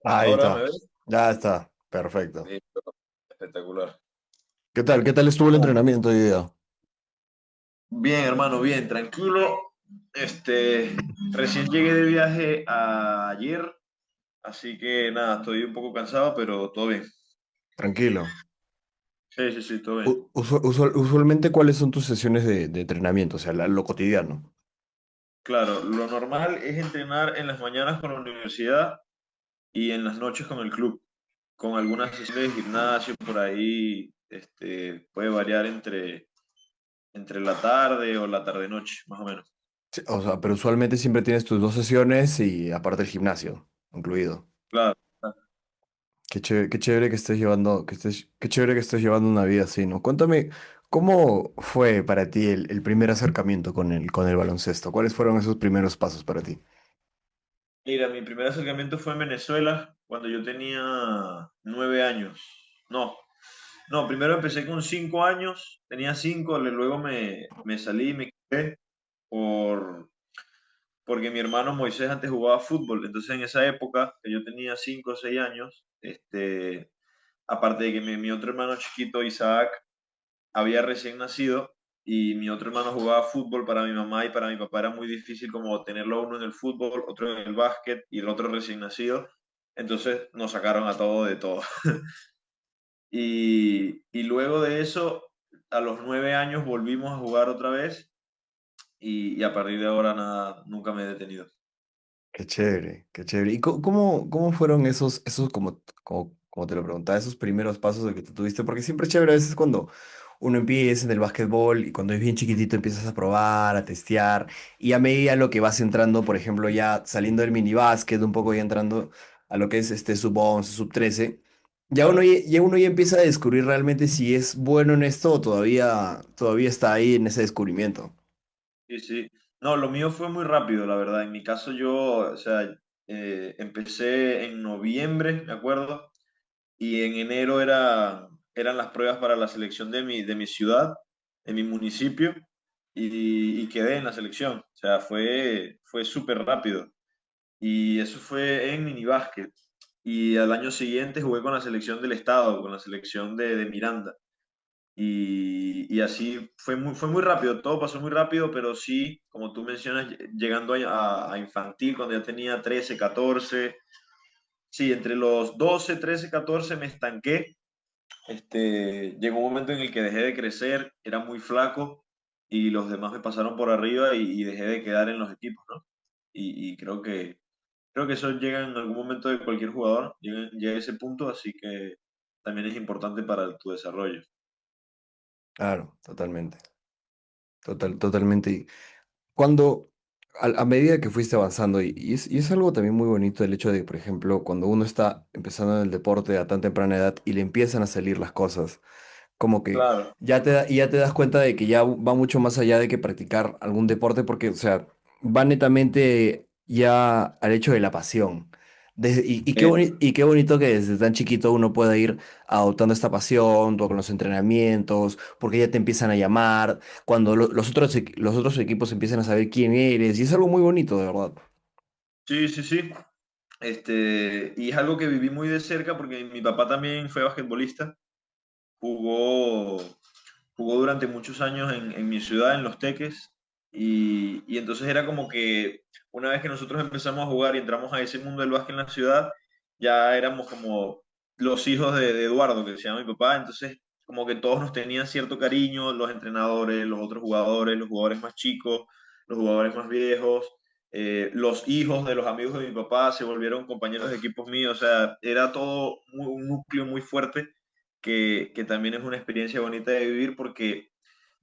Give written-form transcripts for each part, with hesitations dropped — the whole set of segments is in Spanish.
Ahí Ahora me está. ves. Ya está. Perfecto. Listo, espectacular. ¿Qué tal? ¿Qué tal estuvo el Oh, entrenamiento hoy día? bien, hermano, bien, tranquilo. Recién llegué de viaje ayer, así que nada, estoy un poco cansado, pero todo bien. Tranquilo. Sí, sí, sí, todo bien. Usualmente, ¿cuáles son tus sesiones de entrenamiento? O sea, lo cotidiano. Claro, lo normal es entrenar en las mañanas con la universidad y en las noches con el club, con algunas sesiones de gimnasio por ahí, puede variar entre la tarde o la tarde-noche, más o menos. Sí, o sea, pero usualmente siempre tienes tus dos sesiones y aparte el gimnasio incluido. Claro. Qué chévere que estés llevando, qué chévere que estés llevando una vida así, ¿no? Cuéntame, ¿cómo fue para ti el primer acercamiento con el baloncesto? ¿Cuáles fueron esos primeros pasos para ti? Mira, mi primer acercamiento fue en Venezuela cuando yo tenía 9 años. No, no, primero empecé con 5 años, tenía cinco, luego me salí y me quedé por, porque mi hermano Moisés antes jugaba fútbol. Entonces en esa época, que yo tenía 5 o 6 años, aparte de que mi otro hermano chiquito, Isaac, había recién nacido y mi otro hermano jugaba fútbol, para mi mamá y para mi papá era muy difícil como tenerlo uno en el fútbol, otro en el básquet y el otro recién nacido. Entonces nos sacaron a todo de todo. Y luego de eso, a los 9 años volvimos a jugar otra vez y a partir de ahora nada, nunca me he detenido. Qué chévere, qué chévere. ¿Y cómo fueron esos como te lo preguntaba, esos primeros pasos de que tú tuviste? Porque siempre es chévere a veces cuando uno empieza en el básquetbol y cuando es bien chiquitito empiezas a probar, a testear, y a medida lo que vas entrando, por ejemplo, ya saliendo del minibásquet, un poco ya entrando a lo que es este sub 11 sub 13, Claro. ya uno ya empieza a descubrir realmente si es bueno en esto o todavía está ahí en ese descubrimiento. Sí, sí. No, lo mío fue muy rápido, la verdad. En mi caso yo, o sea, empecé en noviembre, me acuerdo, y en enero eran las pruebas para la selección de mi ciudad, de mi municipio, y quedé en la selección. O sea, fue súper rápido. Y eso fue en minibásquet. Y al año siguiente jugué con la selección del estado, con la selección de Miranda. Y así fue muy rápido, todo pasó muy rápido, pero sí, como tú mencionas, llegando a infantil, cuando ya tenía 13 14 sí, entre los 12 13 14 me estanqué. Llegó un momento en el que dejé de crecer, era muy flaco y los demás me pasaron por arriba y dejé de quedar en los equipos, ¿no? Y creo que eso llega en algún momento de cualquier jugador, llega a ese punto, así que también es importante para tu desarrollo. Claro, totalmente. Totalmente. Cuando, a medida que fuiste avanzando, y es algo también muy bonito el hecho de, por ejemplo, cuando uno está empezando en el deporte a tan temprana edad y le empiezan a salir las cosas, como que Claro. ya te das cuenta de que ya va mucho más allá de que practicar algún deporte, porque, o sea, va netamente ya al hecho de la pasión. Y qué bonito que desde tan chiquito uno pueda ir adoptando esta pasión, todo con los entrenamientos, porque ya te empiezan a llamar, cuando los otros equipos empiezan a saber quién eres, y es algo muy bonito, de verdad. Sí, sí, sí. Y es algo que viví muy de cerca porque mi papá también fue basquetbolista, jugó, jugó durante muchos años en mi ciudad, en Los Teques, y entonces era como que una vez que nosotros empezamos a jugar y entramos a ese mundo del básquet en la ciudad, ya éramos como los hijos de Eduardo, que se llama mi papá, entonces como que todos nos tenían cierto cariño, los entrenadores, los otros jugadores, los jugadores más chicos, los jugadores más viejos, los hijos de los amigos de mi papá se volvieron compañeros de equipos míos, o sea, era todo un núcleo muy fuerte que también es una experiencia bonita de vivir porque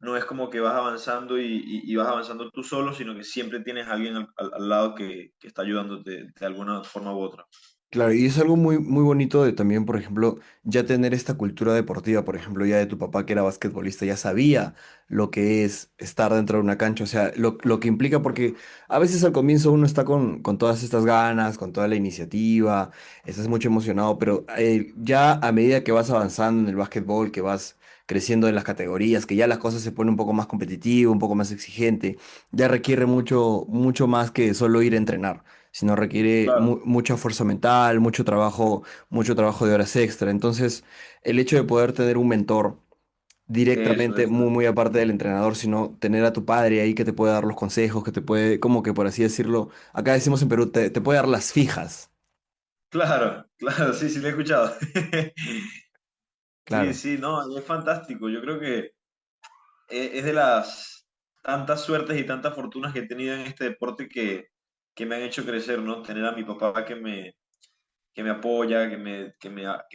no es como que vas avanzando y vas avanzando tú solo, sino que siempre tienes a alguien al lado que está ayudándote de alguna forma u otra. Claro, y es algo muy bonito de también, por ejemplo, ya tener esta cultura deportiva, por ejemplo, ya de tu papá que era basquetbolista, ya sabía lo que es estar dentro de una cancha, o sea, lo que implica, porque a veces al comienzo uno está con todas estas ganas, con toda la iniciativa, estás mucho emocionado, pero ya a medida que vas avanzando en el básquetbol, que vas creciendo en las categorías, que ya las cosas se ponen un poco más competitivas, un poco más exigente, ya requiere mucho más que solo ir a entrenar. sino requiere Claro, mucha fuerza mental, mucho trabajo de horas extra. Entonces, el hecho de poder tener un mentor directamente, eso. muy aparte del entrenador, sino tener a tu padre ahí que te puede dar los consejos, que te puede, como que por así decirlo, acá decimos en Perú, te puede dar las fijas. Claro, claro, sí, sí, lo he escuchado. Sí, Claro. sí, no, es fantástico. Yo creo que es de las tantas suertes y tantas fortunas que he tenido en este deporte que me han hecho crecer, ¿no? Tener a mi papá que me apoya, que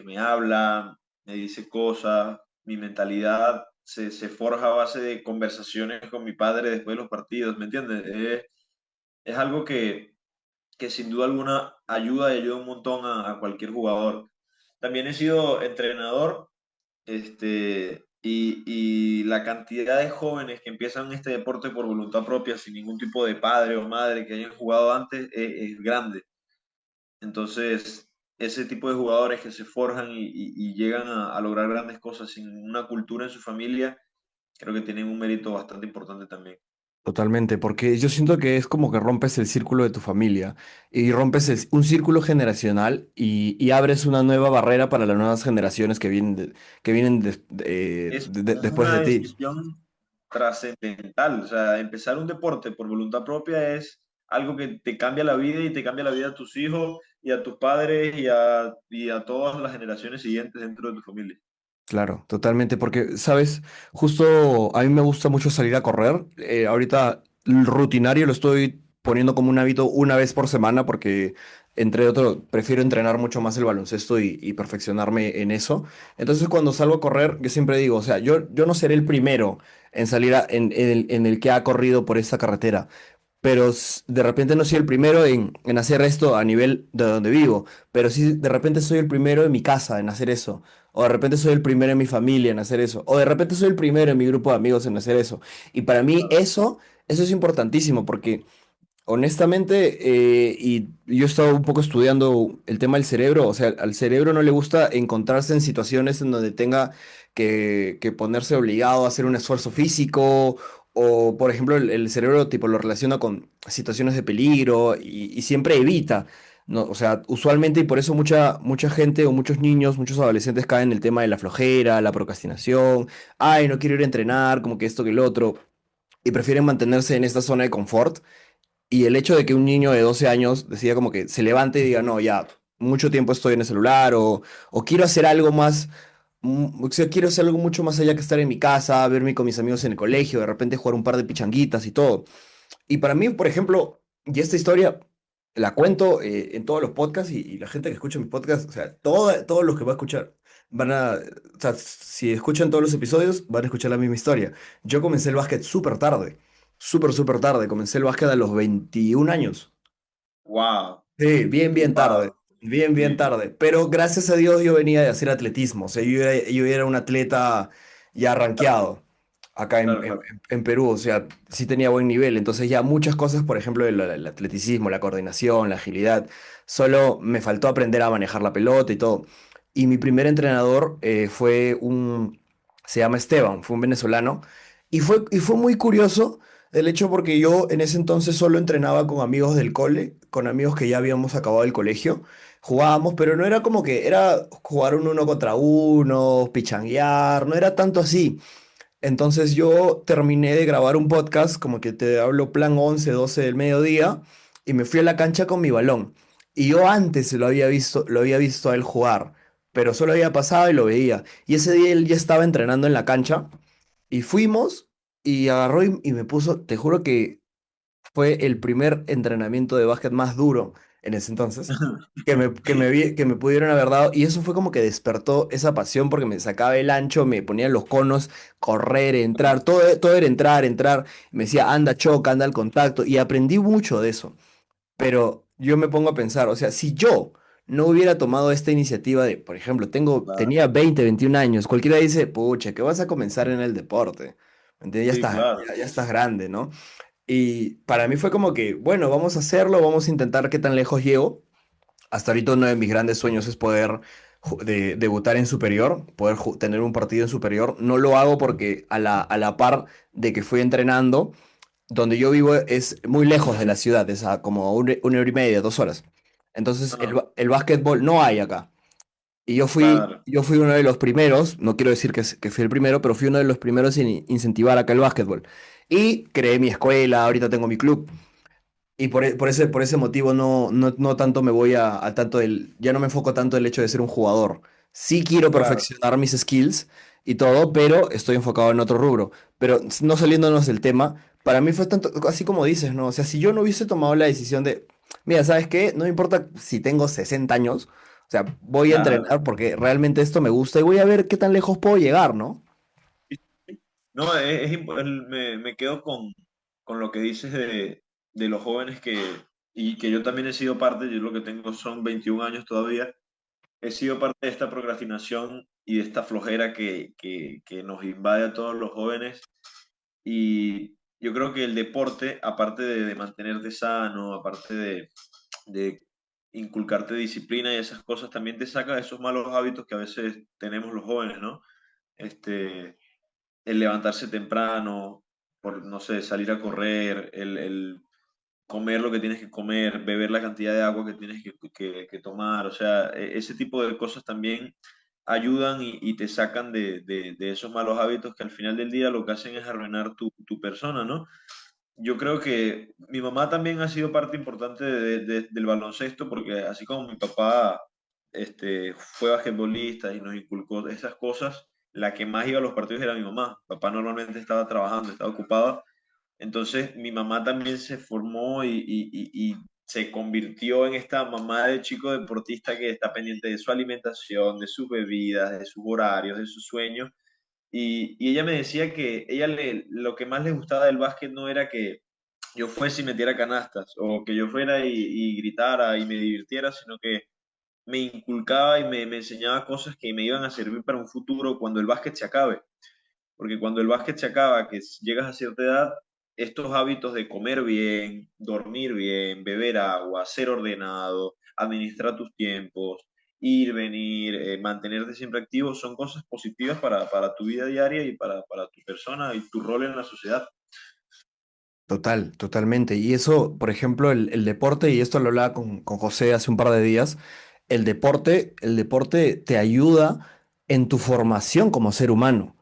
me habla, me dice cosas. Mi mentalidad se forja a base de conversaciones con mi padre después de los partidos, ¿me entiendes? Es algo que sin duda alguna ayuda y ayuda un montón a cualquier jugador. También he sido entrenador, y la cantidad de jóvenes que empiezan este deporte por voluntad propia, sin ningún tipo de padre o madre que hayan jugado antes, es grande. Entonces, ese tipo de jugadores que se forjan y llegan a lograr grandes cosas sin una cultura en su familia, creo que tienen un mérito bastante importante también. Totalmente, porque yo siento que es como que rompes el círculo de tu familia y rompes un círculo generacional y abres una nueva barrera para las nuevas generaciones que vienen Es después una de ti. decisión trascendental. O sea, empezar un deporte por voluntad propia es algo que te cambia la vida y te cambia la vida a tus hijos y a tus padres y a todas las generaciones siguientes dentro de tu familia. Claro, totalmente, porque, sabes, justo a mí me gusta mucho salir a correr. Ahorita el rutinario lo estoy poniendo como un hábito una vez por semana porque, entre otros, prefiero entrenar mucho más el baloncesto y perfeccionarme en eso. Entonces, cuando salgo a correr, yo siempre digo, o sea, yo no seré el primero en salir en el que ha corrido por esta carretera, pero de repente no soy el primero en hacer esto a nivel de donde vivo, pero sí de repente soy el primero en mi casa en hacer eso, o de repente soy el primero en mi familia en hacer eso, o de repente soy el primero en mi grupo de amigos en hacer eso. Y para mí Claro, eso es importantísimo porque honestamente, y yo he estado un poco estudiando el tema del cerebro, o sea, al cerebro no le gusta encontrarse en situaciones en donde tenga que ponerse obligado a hacer un esfuerzo físico, o por ejemplo, el cerebro tipo lo relaciona con situaciones de peligro y siempre evita, ¿no? O sea, usualmente y por eso mucha gente o muchos niños, muchos adolescentes caen en el tema de la flojera, la procrastinación, ay, no quiero ir a entrenar, como que esto que el otro, y prefieren mantenerse en esta zona de confort y el hecho de que un niño de 12 años decida como que se levante y diga, no, ya, mucho tiempo estoy en el celular o quiero hacer algo más, o sea, quiero hacer algo mucho más allá que estar en mi casa, verme con mis amigos en el colegio, de repente jugar un par de pichanguitas y todo. Y para mí, por ejemplo, y esta historia la cuento en todos los podcasts y la gente que escucha mis podcasts, o sea, todos los que va a escuchar o sea, si escuchan todos los episodios, van a escuchar la misma historia. Yo comencé el básquet súper tarde, súper tarde. Comencé el básquet a los 21 años. wow, Sí, bien tarde, wow, bien sí, tarde. Pero gracias a Dios yo venía de hacer atletismo. O sea, yo era un atleta ya rankeado acá claro, claro. en Perú. O sea, sí tenía buen nivel. Entonces ya muchas cosas, por ejemplo, el atleticismo, la coordinación, la agilidad. Solo me faltó aprender a manejar la pelota y todo. Y mi primer entrenador se llama Esteban, fue un venezolano. Y fue muy curioso. El hecho porque yo en ese entonces solo entrenaba con amigos del cole, con amigos que ya habíamos acabado el colegio. Jugábamos, pero no era como que era jugar un uno contra uno, pichanguear, no era tanto así. Entonces yo terminé de grabar un podcast, como que te hablo plan 11 12 del mediodía, y me fui a la cancha con mi balón. Y yo antes lo había visto a él jugar, pero solo había pasado y lo veía. Y ese día él ya estaba entrenando en la cancha. Y fuimos y agarró y me puso, te juro que fue el primer entrenamiento de básquet más duro en ese entonces que me pudieron haber dado. Y eso fue como que despertó esa pasión porque me sacaba el ancho, me ponía los conos, correr, entrar, todo era entrar, entrar. Me decía, anda, choca, anda al contacto. Y aprendí mucho de eso. Pero yo me pongo a pensar, o sea, si yo no hubiera tomado esta iniciativa de, por ejemplo, Claro. tenía 20 21 años, cualquiera dice, pucha, que vas a comenzar en el deporte. ¿Me entiendes? Sí, claro. Ya estás grande, ¿no? Y para mí fue como que, bueno, vamos a hacerlo, vamos a intentar qué tan lejos llego. Hasta ahorita uno de mis grandes sueños es poder debutar en superior, poder tener un partido en superior. No lo hago porque a la par de que fui entrenando, donde yo vivo es muy lejos de la ciudad, es a como una hora y media, 2 horas. Entonces Ajá, el básquetbol no hay acá. Y claro, yo fui uno de los primeros, no quiero decir que fui el primero, pero fui uno de los primeros en incentivar acá el básquetbol. Y creé mi escuela, ahorita tengo mi club. Y por ese motivo no tanto me voy a tanto ya no me enfoco tanto en el hecho de ser un jugador. Sí quiero claro. perfeccionar mis skills y todo, pero estoy enfocado en otro rubro. Pero no saliéndonos del tema, para mí fue tanto, así como dices, ¿no? O sea, si yo no hubiese tomado la decisión de, mira, ¿sabes qué? No me importa si tengo 60 años, o sea, voy a Claro. entrenar porque realmente esto me gusta y voy a ver qué tan lejos puedo llegar, ¿no? No, me quedo con lo que dices de los jóvenes y que yo también he sido parte, yo lo que tengo son 21 años todavía, he sido parte de esta procrastinación y de esta flojera que nos invade a todos los jóvenes. Y yo creo que el deporte, aparte de mantenerte sano, aparte de inculcarte disciplina y esas cosas, también te saca de esos malos hábitos que a veces tenemos los jóvenes, ¿no? Este, el levantarse temprano, por, no sé, salir a correr, el comer lo que tienes que comer, beber la cantidad de agua que tienes que tomar, o sea, ese tipo de cosas también ayudan y te sacan de esos malos hábitos que al final del día lo que hacen es arruinar tu persona, ¿no? Yo creo que mi mamá también ha sido parte importante del baloncesto, porque así como mi papá fue basquetbolista y nos inculcó esas cosas, la que más iba a los partidos era mi mamá. Papá normalmente estaba trabajando, estaba ocupada. Entonces mi mamá también se formó y se convirtió en esta mamá de chico deportista que está pendiente de su alimentación, de sus bebidas, de sus horarios, de sus sueños. Y ella me decía que lo que más le gustaba del básquet no era que yo fuese y metiera canastas o que yo fuera y gritara y me divirtiera, sino que me inculcaba y me enseñaba cosas que me iban a servir para un futuro cuando el básquet se acabe. Porque cuando el básquet se acaba, que llegas a cierta edad, estos hábitos de comer bien, dormir bien, beber agua, ser ordenado, administrar tus tiempos, ir, venir, mantenerte siempre activo, son cosas positivas para tu vida diaria y para tu persona y tu rol en la sociedad. Totalmente. Y eso, por ejemplo, el deporte, y esto lo hablaba con José hace un par de días, el deporte te ayuda en tu formación como ser humano.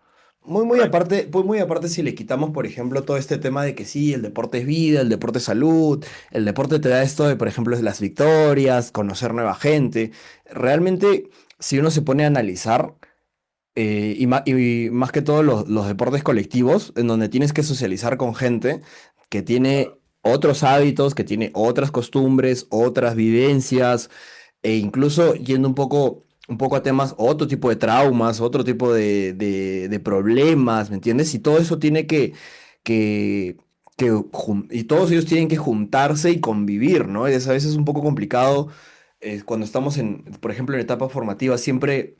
Correcto. Muy aparte si le quitamos, por ejemplo, todo este tema de que sí, el deporte es vida, el deporte es salud, el deporte te da esto de, por ejemplo, las victorias, conocer nueva gente. Realmente, si uno se pone a analizar, y más que todo los deportes colectivos, en donde tienes que socializar con gente que tiene Claro, otros hábitos, que tiene otras costumbres, otras vivencias, e incluso yendo un poco a temas, otro tipo de traumas, otro tipo de problemas, ¿me entiendes? Y todo eso tiene que, y todos ellos tienen que juntarse y convivir, ¿no? Es a veces un poco complicado cuando estamos por ejemplo, en etapa formativa, siempre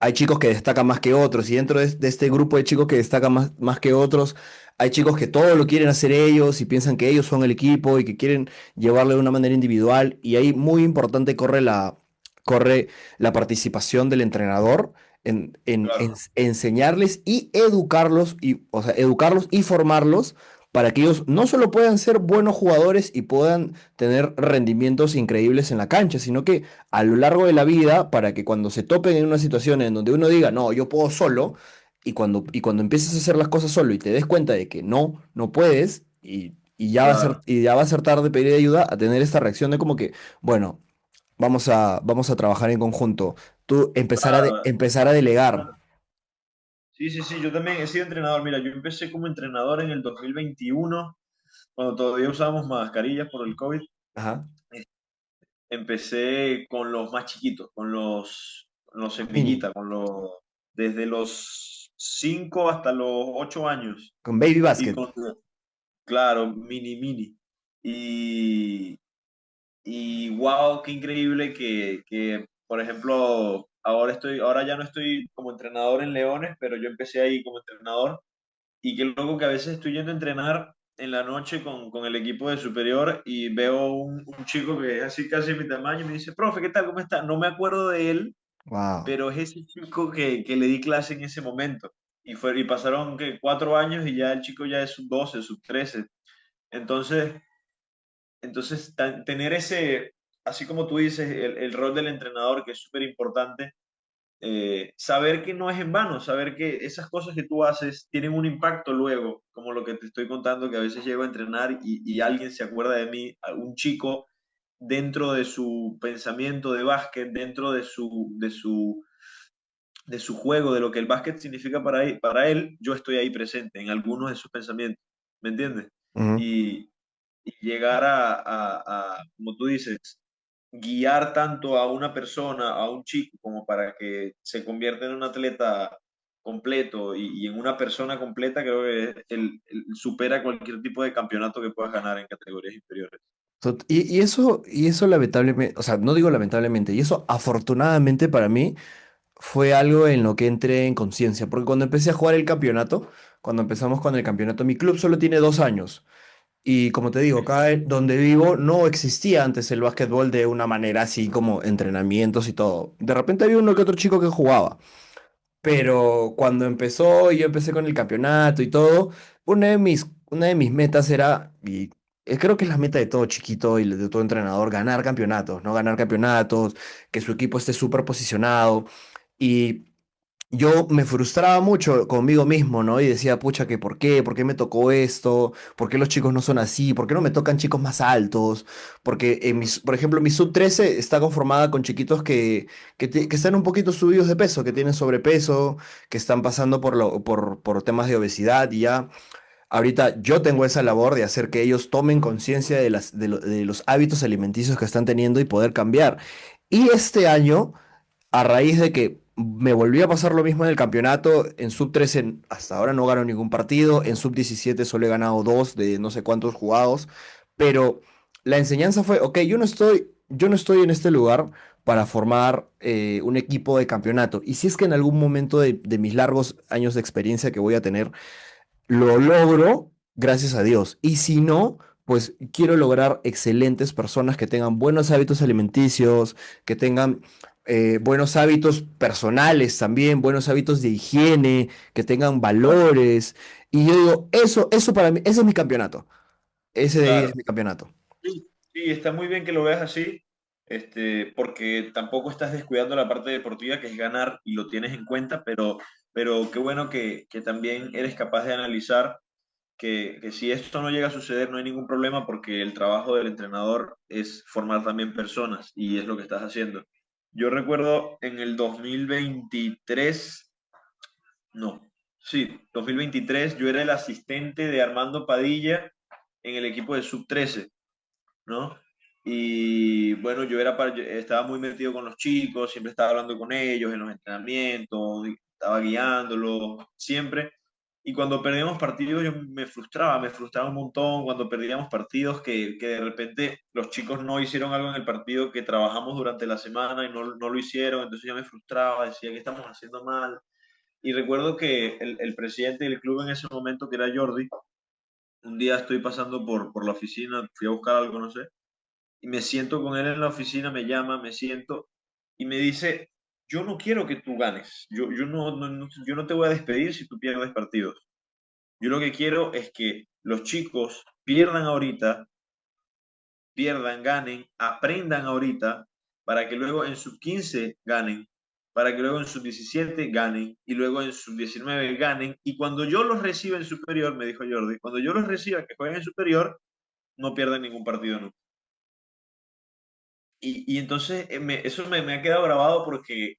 hay chicos que destacan más que otros y dentro de este grupo de chicos que destacan más que otros, hay chicos que todo lo quieren hacer ellos y piensan que ellos son el equipo y que quieren llevarlo de una manera individual y ahí muy importante corre la participación del entrenador en claro, enseñarles y educarlos o sea, educarlos y formarlos para que ellos no solo puedan ser buenos jugadores y puedan tener rendimientos increíbles en la cancha, sino que a lo largo de la vida para que cuando se topen en una situación en donde uno diga, no, yo puedo solo, y cuando empieces a hacer las cosas solo y te des cuenta de que no puedes, claro. y ya va a ser tarde pedir ayuda, a tener esta reacción de como que, bueno, vamos a trabajar en conjunto. Tú Claro. empezar a delegar. Sí, sí, sí, yo también he sido entrenador. Mira, yo empecé como entrenador en el 2021 cuando todavía usábamos mascarillas por el COVID. Ajá. Empecé con los más chiquitos, con los Los mini, semillitas, desde los 5 hasta los 8 años. con baby Y basket. con, claro, mini, mini. Y, y wow, qué increíble por ejemplo, ahora ya no estoy como entrenador en Leones, pero yo empecé ahí como entrenador. Y qué loco que a veces estoy yendo a entrenar en la noche con el equipo de superior y veo un chico que es así casi mi tamaño y me dice, profe, ¿qué tal? ¿Cómo está? No me acuerdo de él, Wow. pero es ese chico que le di clase en ese momento. Y pasaron ¿qué? 4 años y ya el chico ya es sub 12 sub 13. Entonces, tener ese, así como tú dices, el rol del entrenador, que es súper importante, saber que no es en vano, saber que esas cosas que tú haces tienen un impacto luego, como lo que te estoy contando, que a veces llego a entrenar y alguien se acuerda de mí, un chico dentro de su pensamiento de básquet, dentro de su juego, de lo que el básquet significa para él, yo estoy ahí presente en algunos de sus pensamientos, ¿me entiendes? Ujú. Y llegar como tú dices, guiar tanto a una persona, a un chico, como para que se convierta en un atleta completo y en una persona completa, creo que supera cualquier tipo de campeonato que puedas ganar en categorías inferiores. Y eso lamentablemente, o sea, no digo lamentablemente, y eso afortunadamente para mí fue algo en lo que entré en conciencia, porque cuando empecé a jugar el campeonato, cuando empezamos con el campeonato, mi club solo tiene 2 años. Y como te digo, acá donde vivo no existía antes el básquetbol de una manera así como entrenamientos y todo. De repente había uno que otro chico que jugaba. Pero cuando empezó, y yo empecé con el campeonato y todo, una de mis metas era, y creo que es la meta de todo chiquito y de todo entrenador, ganar campeonatos, ¿no? Ganar campeonatos, que su equipo esté súper posicionado. Y yo me frustraba mucho conmigo mismo, ¿no? Y decía, pucha, que ¿por qué? ¿Por qué me tocó esto? ¿Por qué los chicos no son así? ¿Por qué no me tocan chicos más altos? Porque, por ejemplo, mi sub 13 está conformada con chiquitos que están un poquito subidos de peso, que tienen sobrepeso, que están pasando por temas de obesidad y ya. Ahorita yo tengo esa labor de hacer que ellos tomen conciencia de los hábitos alimenticios que están teniendo y poder cambiar. Y este año a raíz de que me volvió a pasar lo mismo en el campeonato, en sub 13 hasta ahora no gano ningún partido, en sub 17 solo he ganado dos de no sé cuántos jugados, pero la enseñanza fue, ok, yo no estoy en este lugar para formar un equipo de campeonato. Y si es que en algún momento de mis largos años de experiencia que voy a tener, lo logro, gracias a Dios. Y si no, pues quiero lograr excelentes personas que tengan buenos hábitos alimenticios, que tengan buenos hábitos personales también, buenos hábitos de higiene, que tengan Claro, valores. Y yo digo, eso para mí, ese es mi campeonato. Ese de ahí claro. es mi campeonato. Sí, sí, está muy bien que lo veas así, porque tampoco estás descuidando la parte deportiva que es ganar y lo tienes en cuenta, pero qué bueno que también eres capaz de analizar que si esto no llega a suceder no hay ningún problema porque el trabajo del entrenador es formar también personas y es lo que estás haciendo. Yo recuerdo en el 2023, no, sí, 2023 yo era el asistente de Armando Padilla en el equipo de sub 13, ¿no? Y bueno, yo estaba muy metido con los chicos, siempre estaba hablando con ellos en los entrenamientos, y estaba guiándolos, siempre. Y cuando perdíamos partidos yo me frustraba un montón cuando perdíamos partidos que de repente los chicos no hicieron algo en el partido que trabajamos durante la semana y no lo hicieron, entonces yo me frustraba, decía que estamos haciendo mal. Y recuerdo que el presidente del club en ese momento, que era Jordi, un día estoy pasando por la oficina, fui a buscar algo, no sé, y me siento con él en la oficina, me llama, me siento y me dice, yo no quiero que tú ganes, yo no te voy a despedir si tú pierdes partidos. Yo lo que quiero es que los chicos pierdan ahorita, pierdan, ganen, aprendan ahorita, para que luego en sub 15 ganen, para que luego en sub 17 ganen y luego en sub 19 ganen. Y cuando yo los reciba en superior, me dijo Jordi, cuando yo los reciba que jueguen en superior, no pierdan ningún partido nunca. Y entonces eso me ha quedado grabado porque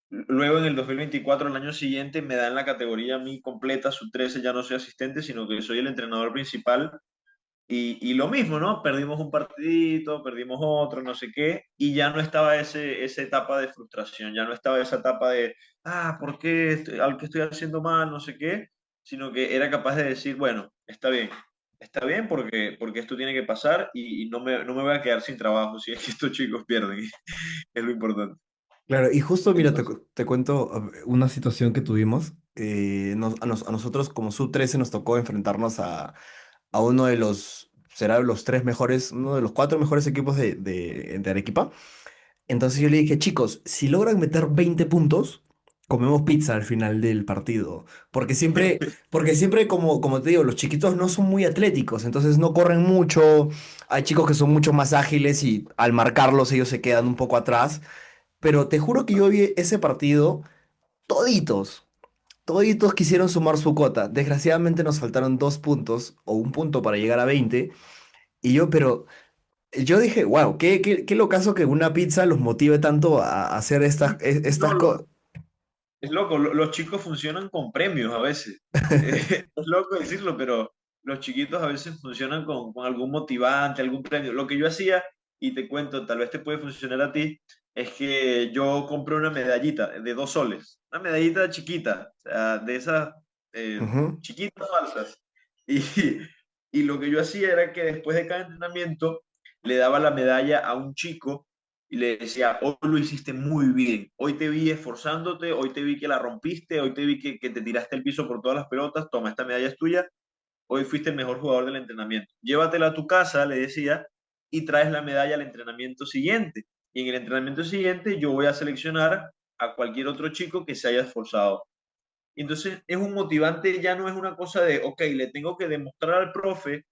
luego en el 2024, el año siguiente, me dan la categoría a mí completa, sub 13, ya no soy asistente, sino que soy el entrenador principal. Y lo mismo, ¿no? Perdimos un partidito, perdimos otro, no sé qué, y ya no estaba esa etapa de frustración, ya no estaba esa etapa de, ¿por qué al que estoy haciendo mal, no sé qué? Sino que era capaz de decir, bueno, está bien porque esto tiene que pasar y no me voy a quedar sin trabajo si es que estos chicos pierden, es lo importante. Claro, y justo, mira, te, Entonces, cu- te cuento una situación que tuvimos. A nosotros como sub 13 nos tocó enfrentarnos a uno de será los tres mejores, uno de los cuatro mejores equipos de Arequipa. Entonces yo le dije, chicos, si logran meter 20 puntos, comemos pizza al final del partido. Porque siempre como te digo, los chiquitos no son muy atléticos, entonces no corren mucho. Hay chicos que son mucho más ágiles y al marcarlos ellos se quedan un poco atrás. Pero te juro que yo vi ese partido, toditos, toditos quisieron sumar su cuota. Desgraciadamente nos faltaron 2 puntos o un punto para llegar a 20. Y pero yo dije, wow, qué locazo que una pizza los motive tanto a hacer estas, Sí, estas no, cosas. es loco, los chicos funcionan con premios a veces. Es loco decirlo, pero los chiquitos a veces funcionan con algún motivante, algún premio. Lo que yo hacía, y te cuento, tal vez te puede funcionar a ti, es que yo compré una medallita de 2 soles, una medallita chiquita, o sea, de esas chiquitas falsas. Y, y lo que yo hacía era que después de cada entrenamiento le daba la medalla a un chico y le decía, hoy lo hiciste muy bien, hoy te vi esforzándote, hoy te vi que la rompiste, hoy te vi que te tiraste el piso por todas las pelotas, toma, esta medalla es tuya, hoy fuiste el mejor jugador del entrenamiento. Llévatela a tu casa, le decía, y traes la medalla al entrenamiento siguiente. Y en el entrenamiento siguiente yo voy a seleccionar a cualquier otro chico que se haya esforzado. Entonces es un motivante, ya no es una cosa de, ok, le tengo que demostrar al profe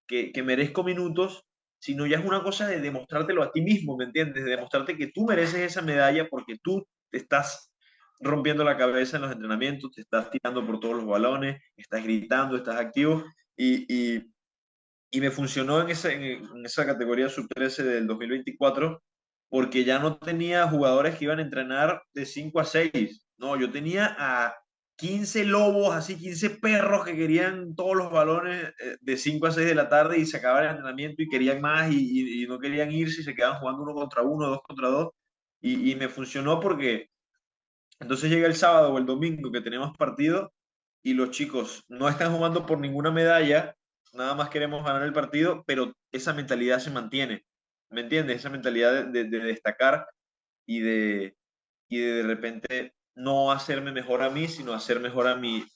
que merezco minutos, sino ya es una cosa de demostrártelo a ti mismo, ¿me entiendes? De demostrarte que tú mereces esa medalla porque tú te estás rompiendo la cabeza en los entrenamientos, te estás tirando por todos los balones, estás gritando, estás activo y me funcionó en esa categoría sub-13 del 2024 porque ya no tenía jugadores que iban a entrenar de 5 a 6. No, yo tenía a 15 lobos, así 15 perros que querían todos los balones de 5 a 6 de la tarde y se acababa el entrenamiento y querían más y no querían irse y se quedaban jugando uno contra uno, dos contra dos. Y me funcionó porque entonces llega el sábado o el domingo que tenemos partido y los chicos no están jugando por ninguna medalla, nada más queremos ganar el partido, pero esa mentalidad se mantiene, ¿me entiendes? Esa mentalidad de destacar y de repente no hacerme mejor a mí, sino hacer mejor a mi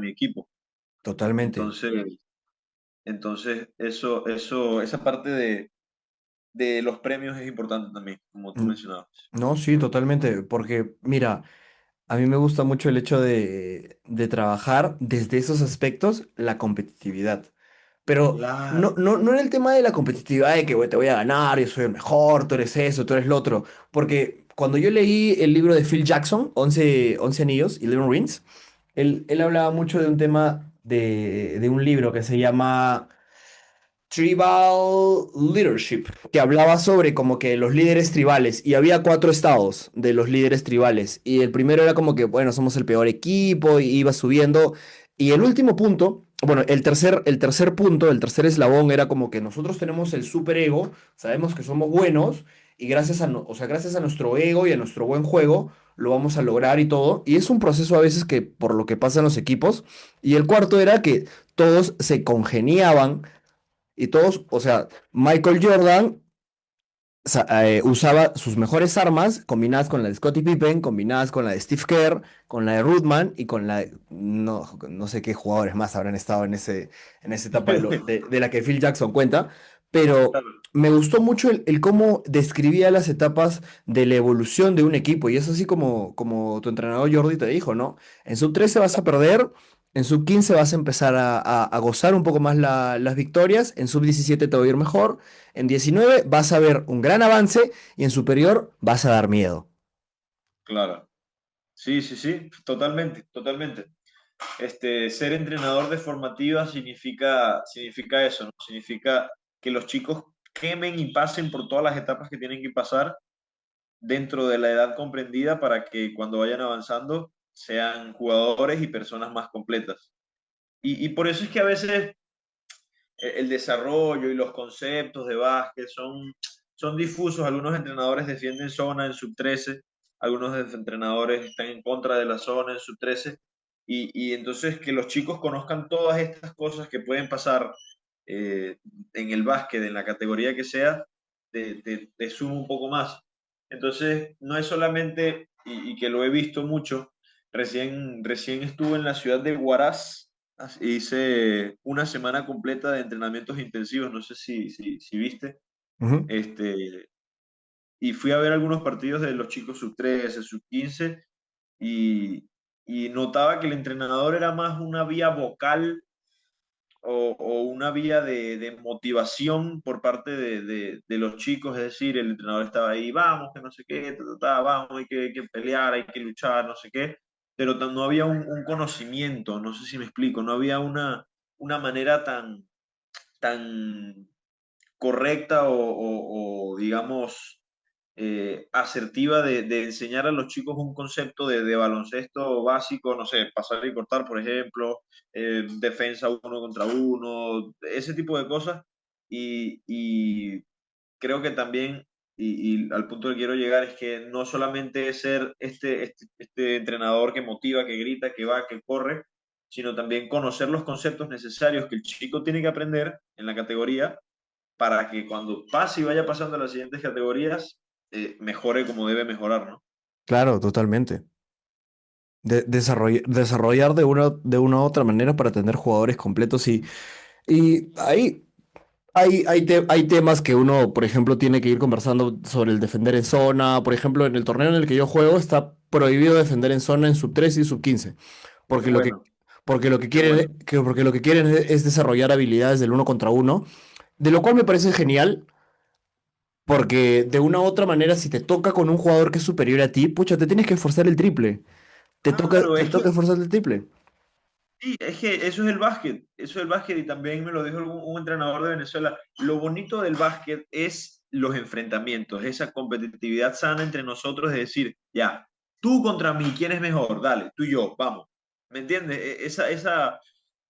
equipo. Totalmente. Entonces, esa parte de los premios es importante también, como tú Mm, mencionabas. No, sí, totalmente. Porque, mira, a mí me gusta mucho el hecho de trabajar desde esos aspectos la competitividad. Pero Claro. no en el tema de la competitividad de que "Güey, te voy a ganar, yo soy el mejor, tú eres eso, tú eres lo otro". Porque cuando yo leí el libro de Phil Jackson, once Anillos, 11 Rings, él hablaba mucho de un tema de un libro que se llama Tribal Leadership, que hablaba sobre como que los líderes tribales, y había 4 estados de los líderes tribales, y el primero era como que, bueno, somos el peor equipo, y iba subiendo, y el último punto, bueno, el tercer punto, el tercer eslabón era como que nosotros tenemos el superego, sabemos que somos buenos, y gracias a, o sea, gracias a nuestro ego y a nuestro buen juego, lo vamos a lograr y todo, y es un proceso a veces que por lo que pasa en los equipos, y el cuarto era que todos se congeniaban y todos, o sea, Michael Jordan usaba sus mejores armas combinadas con la de Scottie Pippen, combinadas con la de Steve Kerr, con la de Rodman y con la de, no sé qué jugadores más habrán estado en esa etapa de la que Phil Jackson cuenta, pero me gustó mucho el cómo describía las etapas de la evolución de un equipo y es así como tu entrenador Jordi te dijo, ¿no? En sub 13 vas a perder. En sub 15 vas a empezar a gozar un poco más las victorias. En sub 17 te va a ir mejor. En 19 vas a ver un gran avance y en superior vas a dar miedo. Claro. Sí, sí, sí, totalmente, totalmente. Ser entrenador de formativa significa eso, ¿no? Significa que los chicos quemen y pasen por todas las etapas que tienen que pasar dentro de la edad comprendida para que cuando vayan avanzando sean jugadores y personas más completas. Y por eso es que a veces el desarrollo y los conceptos de básquet son difusos. Algunos entrenadores defienden zona en sub 13, algunos entrenadores están en contra de la zona en sub 13. Y entonces que los chicos conozcan todas estas cosas que pueden pasar en el básquet, en la categoría que sea, te suma un poco más. Entonces, no es solamente, y que lo he visto mucho, recién estuve en la ciudad de Huaraz. Hice una semana completa de entrenamientos intensivos, no sé si viste, Ujú. este, y fui a ver algunos partidos de los chicos sub 13 sub 15 y, y notaba que el entrenador era más una vía vocal o una vía de motivación por parte de los chicos, es decir, el entrenador estaba ahí, vamos, que no sé qué, vamos, hay que pelear, hay que luchar, no sé qué, pero no había un conocimiento, no sé si me explico, no había una manera tan correcta digamos, asertiva de enseñar a los chicos un concepto de baloncesto básico, no sé, pasar y cortar, por ejemplo, defensa uno contra uno, ese tipo de cosas. Y creo que también, y al punto que quiero llegar, es que no solamente es ser este entrenador que motiva, que grita, que va, que corre, sino también conocer los conceptos necesarios que el chico tiene que aprender en la categoría para que cuando pase y vaya pasando a las siguientes categorías, mejore como debe mejorar, ¿no? Claro, totalmente. Desarrollar de una u otra manera para tener jugadores completos y ahí hay temas que uno, por ejemplo, tiene que ir conversando sobre el defender en zona. Por ejemplo, en el torneo en el que yo juego está prohibido defender en zona en sub 13 y sub 15 Qué porque lo que, bueno, porque lo que qué bueno. quieren, porque lo que quieren es desarrollar habilidades del uno contra uno, de lo cual me parece genial, porque de una u otra manera, si te toca con un jugador que es superior a ti, pucha, te tienes que esforzar el triple. Claro, Te es que toca esforzar el triple. sí, es que eso es el básquet, eso es el básquet y también me lo dijo un entrenador de Venezuela. Lo bonito del básquet es los enfrentamientos, esa competitividad sana entre nosotros de decir, ya, tú contra mí, ¿quién es mejor? Dale, tú y yo, vamos. ¿Me entiendes?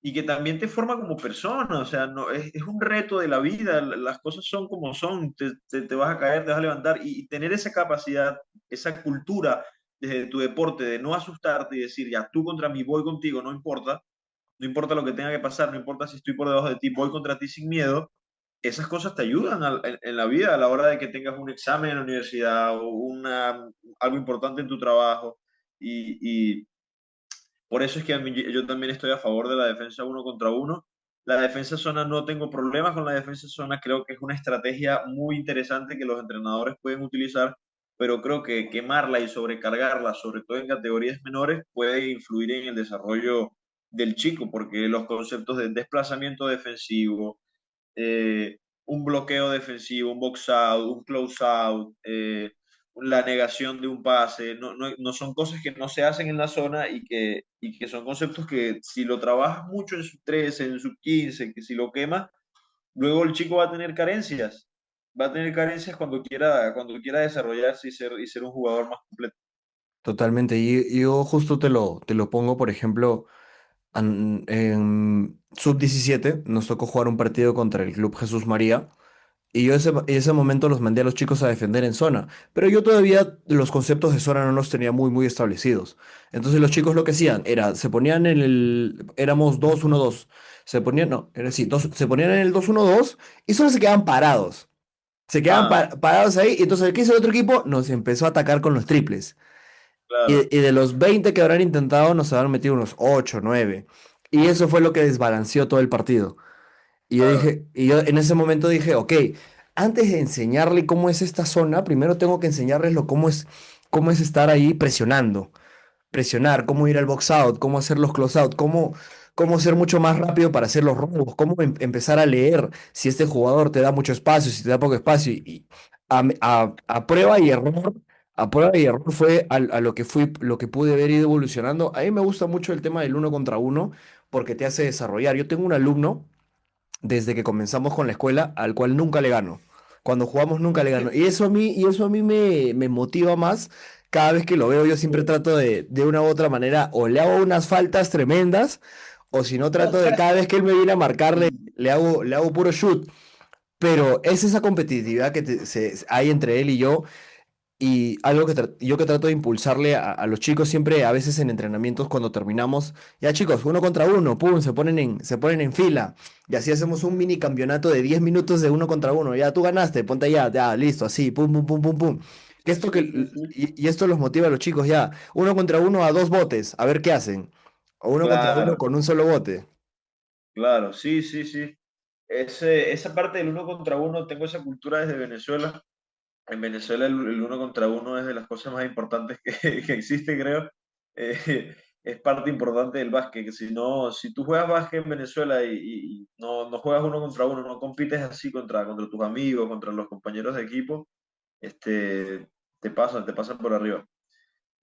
Y que también te forma como persona, o sea, no, es un reto de la vida, las cosas son como son, te vas a caer, te vas a levantar y tener esa capacidad, esa cultura desde tu deporte de no asustarte y decir, ya, tú contra mí, voy contigo, no importa, no importa lo que tenga que pasar, no importa si estoy por debajo de ti, voy contra ti sin miedo, esas cosas te ayudan en la vida a la hora de que tengas un examen en la universidad o algo importante en tu trabajo. Y por eso es que yo también estoy a favor de la defensa uno contra uno. La defensa zona no tengo problemas con la defensa zona, creo que es una estrategia muy interesante que los entrenadores pueden utilizar, pero creo que quemarla y sobrecargarla, sobre todo en categorías menores, puede influir en el desarrollo del chico, porque los conceptos de desplazamiento defensivo, un bloqueo defensivo, un box out, un close out, la negación de un pase, no son cosas que no se hacen en la zona y que son conceptos que si lo trabajas mucho en sub 13, en sub 15, que si lo quemas, luego el chico va a tener carencias. Va a tener carencias cuando quiera desarrollarse y ser un jugador más completo. Totalmente. Y yo justo te lo pongo, por ejemplo, en sub 17 nos tocó jugar un partido contra el Club Jesús María. Y yo ese momento los mandé a los chicos a defender en zona, pero yo todavía los conceptos de zona no los tenía muy establecidos. Entonces los chicos lo que hacían era, se ponían en éramos 2-1-2, se ponían, no, era así, se ponían en el 2-1-2 y solo se quedaban parados. Se quedaban Ah, parados ahí y entonces el que hizo el otro equipo nos empezó a atacar con los triples. claro, Y de los 20 que habrán intentado nos habrán metido unos 8 9. Y eso fue lo que desbalanceó todo el partido. claro. Y yo en ese momento dije, ok, antes de enseñarle cómo es esta zona, primero tengo que enseñarles cómo es estar ahí presionando, presionar, cómo ir al box out, cómo hacer los close out, cómo ser mucho más rápido para hacer los robos, cómo empezar a leer si este jugador te da mucho espacio, si te da poco espacio. Y a prueba y error, a prueba y error fue a lo que lo que pude ver ir evolucionando. A mí me gusta mucho el tema del uno contra uno porque te hace desarrollar. Yo tengo un alumno desde que comenzamos con la escuela, al cual nunca le gano. Cuando jugamos nunca le gano. Y eso a mí me motiva más. Cada vez que lo veo, yo siempre trato de una u otra manera, o le hago unas faltas tremendas, o si no trato de cada vez que él me viene a marcarle, le hago puro shoot. Pero es esa competitividad que hay entre él y yo, y algo yo que trato de impulsarle a los chicos siempre, a veces en entrenamientos cuando terminamos, ya chicos, uno contra uno, pum, se ponen en fila. Y así hacemos un mini campeonato de 10 minutos de uno contra uno. Ya tú ganaste, ponte allá, ya, listo, así, pum, pum, pum, pum, pum. Que esto Sí, sí, sí. y esto los motiva a los chicos ya. Uno contra uno a dos botes, a ver qué hacen. O uno contra uno Claro, con un solo bote. claro, sí, sí, sí. Esa parte del uno contra uno, tengo esa cultura desde Venezuela. En Venezuela el uno contra uno es de las cosas más importantes que, que existe, creo. es parte importante del básquet, que si no, si tú juegas básquet en Venezuela y no juegas uno contra uno, no compites así contra tus amigos, contra los compañeros de equipo, este, te pasan por arriba.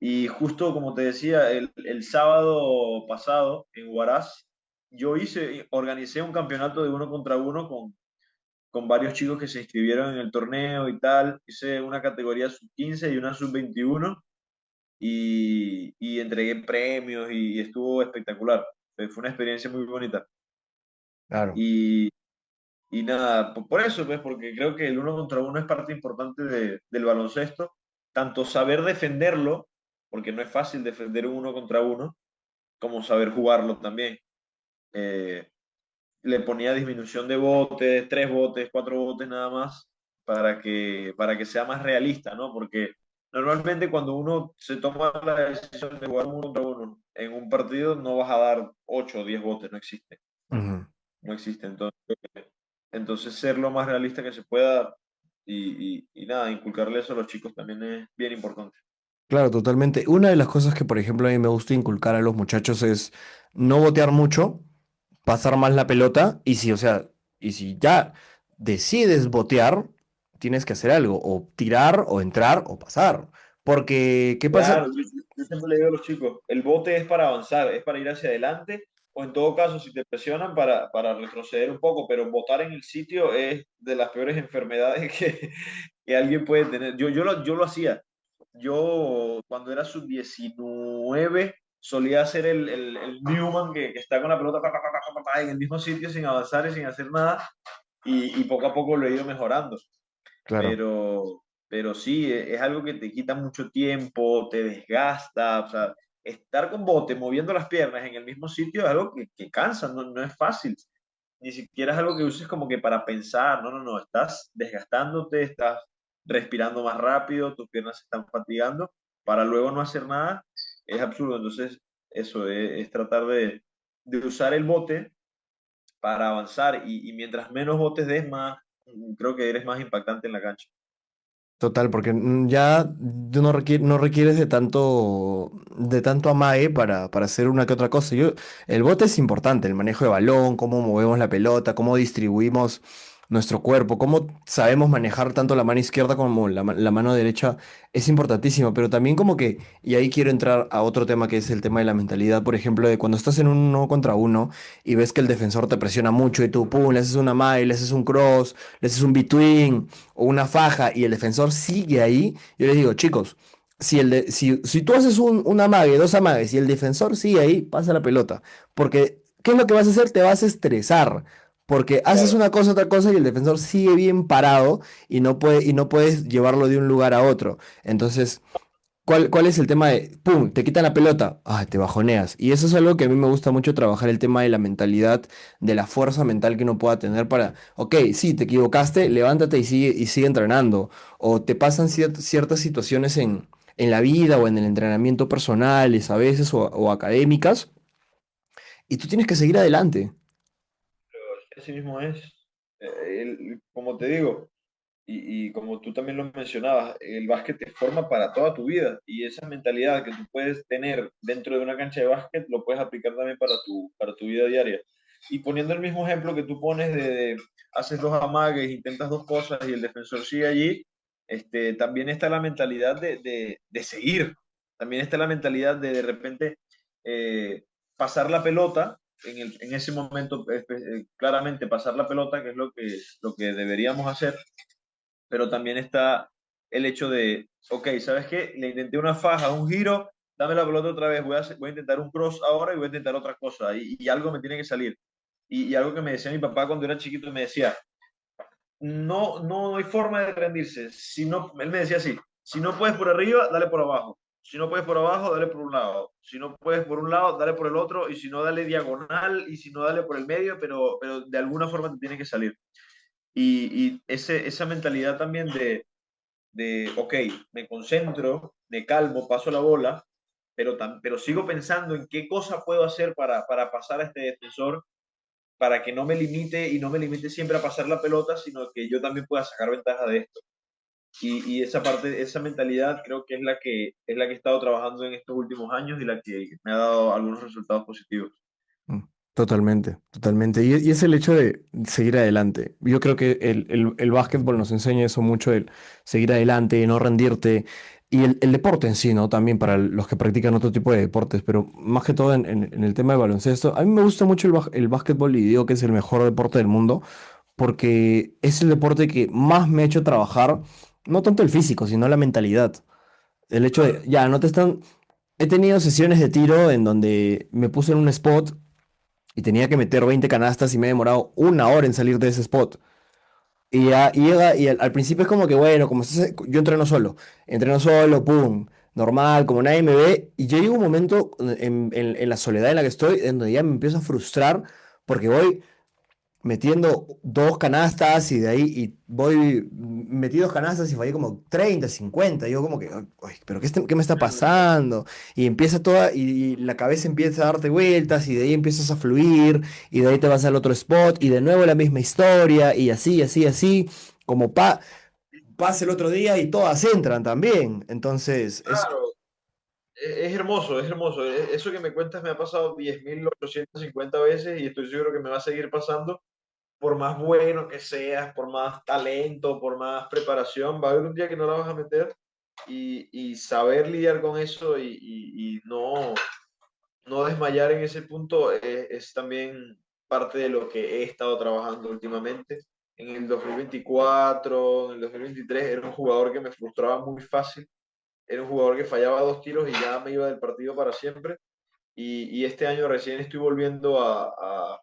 Y justo como te decía, el sábado pasado en Huaraz, organicé un campeonato de uno contra uno con varios chicos que se inscribieron en el torneo y tal. Hice una categoría sub 15 y una sub 21 y entregué premios y estuvo espectacular. Fue una experiencia muy bonita. Claro. Y, y nada, por eso, pues, porque creo que el uno contra uno es parte importante del baloncesto, tanto saber defenderlo, porque no es fácil defender un uno contra uno, como saber jugarlo también. Eh, Le ponía disminución de botes, 3 botes, 4 botes nada más, para que sea más realista, ¿no? Porque normalmente cuando uno se toma la decisión de jugar uno contra uno en un partido, no vas a dar 8 o 10 botes, no existe, Ujú. no existe. Entonces ser lo más realista que se pueda y nada, inculcarle eso a los chicos también es bien importante. Claro, totalmente. Una de las cosas que, por ejemplo, a mí me gusta inculcar a los muchachos es no botear mucho, pasar más la pelota y si, o sea, y si ya decides botear, tienes que hacer algo, o tirar, o entrar, o pasar. Porque, ¿qué pasa? Claro, yo siempre le digo a los chicos, el bote es para avanzar, es para ir hacia adelante, o en todo caso, si te presionan, para retroceder un poco, pero botar en el sitio es de las peores enfermedades que alguien puede tener. Yo lo hacía. Yo, cuando era sub 19 solía hacer el Newman que está con la pelota en el mismo sitio sin avanzar y sin hacer nada, y poco a poco lo he ido mejorando, Claro. pero sí, es algo que te quita mucho tiempo, te desgasta, o sea, estar con bote, moviendo las piernas en el mismo sitio es algo que cansa, no es fácil, ni siquiera es algo que uses como que para pensar, no, estás desgastándote, estás respirando más rápido, tus piernas se están fatigando, para luego no hacer nada, es absurdo, entonces eso es tratar de usar el bote para avanzar y mientras menos botes des, más, creo que eres más impactante en la cancha. Total, porque ya tú no requieres de tanto amague para hacer una que otra cosa. El bote es importante, el manejo de balón, cómo movemos la pelota, cómo distribuimos nuestro cuerpo, cómo sabemos manejar tanto la mano izquierda como la mano derecha, es importantísimo, pero también como que, y ahí quiero entrar a otro tema que es el tema de la mentalidad, por ejemplo, de cuando estás en un uno contra uno y ves que el defensor te presiona mucho y tú, pum, le haces una amague, le haces un cross, le haces un between o una faja y el defensor sigue ahí, yo les digo, chicos, si tú haces un amague, dos amagues y el defensor sigue ahí, pasa la pelota. Porque, ¿qué es lo que vas a hacer? Te vas a estresar. Porque haces Claro. una cosa, otra cosa y el defensor sigue bien parado y no puedes llevarlo de un lugar a otro. Entonces, ¿cuál es el tema de, pum, te quitan la pelota? Ah, te bajoneas. Y eso es algo que a mí me gusta mucho trabajar, el tema de la mentalidad, de la fuerza mental que uno pueda tener para, ok, sí, te equivocaste, levántate y sigue entrenando. O te pasan ciertas situaciones en la vida o en el entrenamiento personales a veces o académicas, y tú tienes que seguir adelante. Así mismo es. Como te digo, y como tú también lo mencionabas, el básquet te forma para toda tu vida y esa mentalidad que tú puedes tener dentro de una cancha de básquet lo puedes aplicar también para tu vida diaria. Y poniendo el mismo ejemplo que tú pones haces dos amagues, intentas dos cosas y el defensor sigue allí, también está la mentalidad de seguir, también está la mentalidad de repente eh, pasar la pelota en ese momento, claramente pasar la pelota, que es lo que deberíamos hacer, pero también está el hecho de, ok, ¿sabes qué? Le intenté una faja, un giro, dame la pelota otra vez, voy a intentar un cross ahora y voy a intentar otra cosa, y algo me tiene que salir. Y algo que me decía mi papá cuando era chiquito, me decía, no hay forma de rendirse. Si no, él me decía así, si no puedes por arriba, dale por abajo. Si no puedes por abajo, dale por un lado. Si no puedes por un lado, dale por el otro. Y si no, dale diagonal. Y si no, dale por el medio. Pero de alguna forma te tiene que salir. Y esa mentalidad también ok, me concentro, me calmo, paso la bola, pero sigo pensando en qué cosa puedo hacer para pasar a este defensor, para que no me limite y no me limite siempre a pasar la pelota, sino que yo también pueda sacar ventaja de esto. y esa parte, esa mentalidad creo que es la que he estado trabajando en estos últimos años y la que me ha dado algunos resultados positivos. Mm, totalmente, totalmente. Y es el hecho de seguir adelante. Yo creo que el básquetbol nos enseña eso mucho, el seguir adelante, no rendirte. Y el deporte en sí, ¿no? También para los que practican otro tipo de deportes, pero más que todo en el tema de baloncesto. A mí me gusta mucho el básquetbol y digo que es el mejor deporte del mundo porque es el deporte que más me ha hecho trabajar, no tanto el físico, sino la mentalidad. El hecho de, Claro. ya, no te están... He tenido sesiones de tiro en donde me puse en un spot y tenía que meter 20 canastas y me he demorado una hora en salir de ese spot. Y, ya, y llega, y al principio es como que, bueno, yo entreno solo, pum, normal, como nadie me ve, y yo llego un momento en la soledad en la que estoy, en donde ya me empiezo a frustrar, porque voy metiendo dos canastas y de ahí y voy metí dos canastas y fallé como 30 50. Y yo como que, "Ay, pero ¿qué me está pasando?" Y empieza y la cabeza empieza a darte vueltas y de ahí empiezas a fluir y de ahí te vas al otro spot y de nuevo la misma historia y así, así, así, como pasa el otro día y todas entran también. Entonces, Claro, es hermoso, es hermoso. Eso que me cuentas me ha pasado 10.850 veces y estoy seguro que me va a seguir pasando. Por más bueno que seas, por más talento, por más preparación, va a haber un día que no la vas a meter y saber lidiar con eso y no desmayar en ese punto es también parte de lo que he estado trabajando últimamente. En el 2024, en el 2023, era un jugador que me frustraba muy fácil, era un jugador que fallaba dos tiros y ya me iba del partido para siempre. Y este año recién estoy volviendo a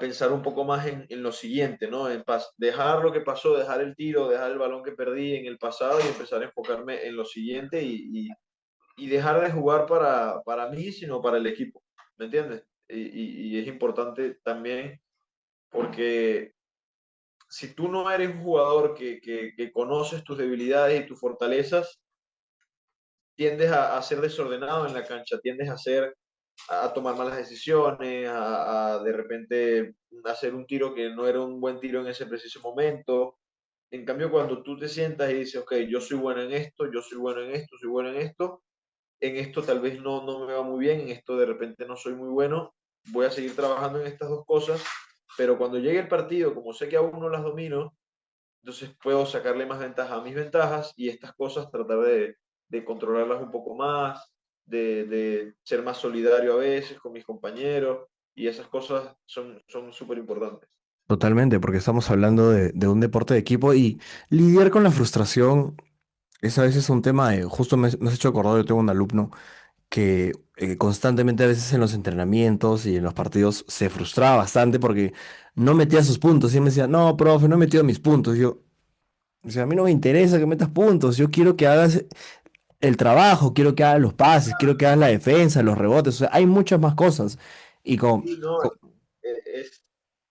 pensar un poco más en lo siguiente, ¿no? Dejar lo que pasó, dejar el tiro, dejar el balón que perdí en el pasado y empezar a enfocarme en lo siguiente y dejar de jugar para mí, sino para el equipo, ¿me entiendes? Y es importante también porque si tú no eres un jugador que conoces tus debilidades y tus fortalezas, tiendes a ser desordenado en la cancha, tiendes a tomar malas decisiones, a de repente hacer un tiro que no era un buen tiro en ese preciso momento. En cambio, cuando tú te sientas y dices, ok, yo soy bueno en esto, yo soy bueno en esto, soy bueno en esto tal vez no me va muy bien, en esto de repente no soy muy bueno, voy a seguir trabajando en estas dos cosas, pero cuando llegue el partido, como sé que aún no las domino, entonces puedo sacarle más ventaja a mis ventajas y estas cosas tratar de controlarlas un poco más, de ser más solidario a veces con mis compañeros y esas cosas son súper importantes. totalmente, porque estamos hablando de un deporte de equipo y lidiar con la frustración es a veces un tema de, justo me has hecho acordar, yo tengo un alumno que constantemente a veces en los entrenamientos y en los partidos se frustraba bastante porque no metía sus puntos y él me decía, no, profe, no he metido mis puntos. Y yo, o sea, a mí no me interesa que metas puntos, yo quiero que hagas el trabajo, quiero que hagas los pases, quiero que hagas la defensa, los rebotes, o sea, hay muchas más cosas. Y Sí, no,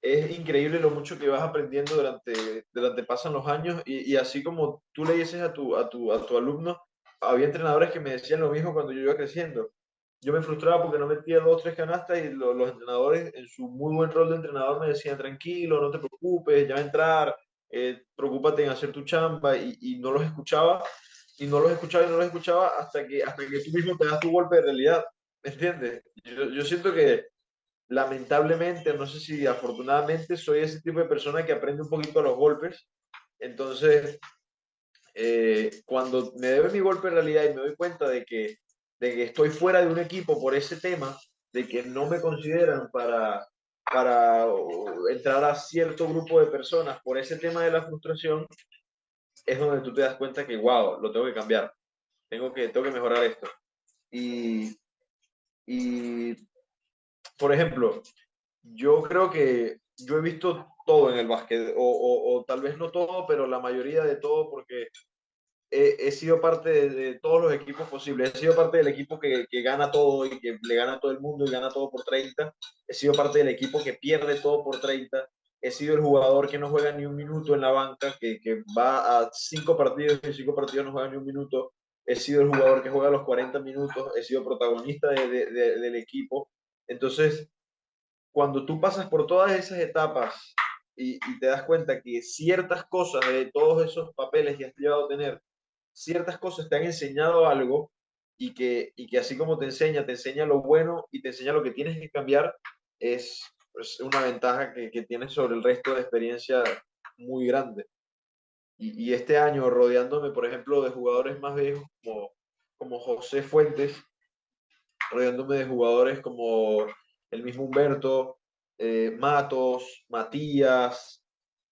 es increíble lo mucho que vas aprendiendo durante pasan los años y así como tú le dices a tu alumno, había entrenadores que me decían lo mismo cuando yo iba creciendo. Yo me frustraba porque no metía dos, tres canastas y los entrenadores en su muy buen rol de entrenador me decían, tranquilo, no te preocupes, ya va a entrar, preocúpate en hacer tu chamba y no los escuchaba y no los escuchaba y no los escuchaba hasta que tú mismo te das tu golpe de realidad, ¿me entiendes? Yo siento que lamentablemente, no sé si afortunadamente, soy ese tipo de persona que aprende un poquito a los golpes. Entonces, cuando me debe mi golpe en realidad y me doy cuenta de que estoy fuera de un equipo por ese tema, de que no me consideran para entrar a cierto grupo de personas por ese tema de la frustración, es donde tú te das cuenta que, wow, lo tengo que cambiar, tengo que mejorar esto. Y, y por ejemplo, yo creo que yo he visto todo en el básquet, o tal vez no todo, pero la mayoría de todo, porque he sido parte de todos los equipos posibles. He sido parte del equipo que gana todo y que le gana a todo el mundo y gana todo por 30. He sido parte del equipo que pierde todo por 30. He sido el jugador que no juega ni un minuto en la banca, que va a 5 partidos y en 5 partidos no juega ni un minuto. He sido el jugador que juega los 40 minutos. He sido protagonista del equipo. Entonces, cuando tú pasas por todas esas etapas y te das cuenta que ciertas cosas de todos esos papeles que has llegado a tener, ciertas cosas te han enseñado algo y que así como te enseña lo bueno y te enseña lo que tienes que cambiar, es pues, una ventaja que tienes sobre el resto de experiencia muy grande. Y este año rodeándome, por ejemplo, de jugadores más viejos como José Fuentes, rodeándome de jugadores como el mismo Humberto, Matos, Matías,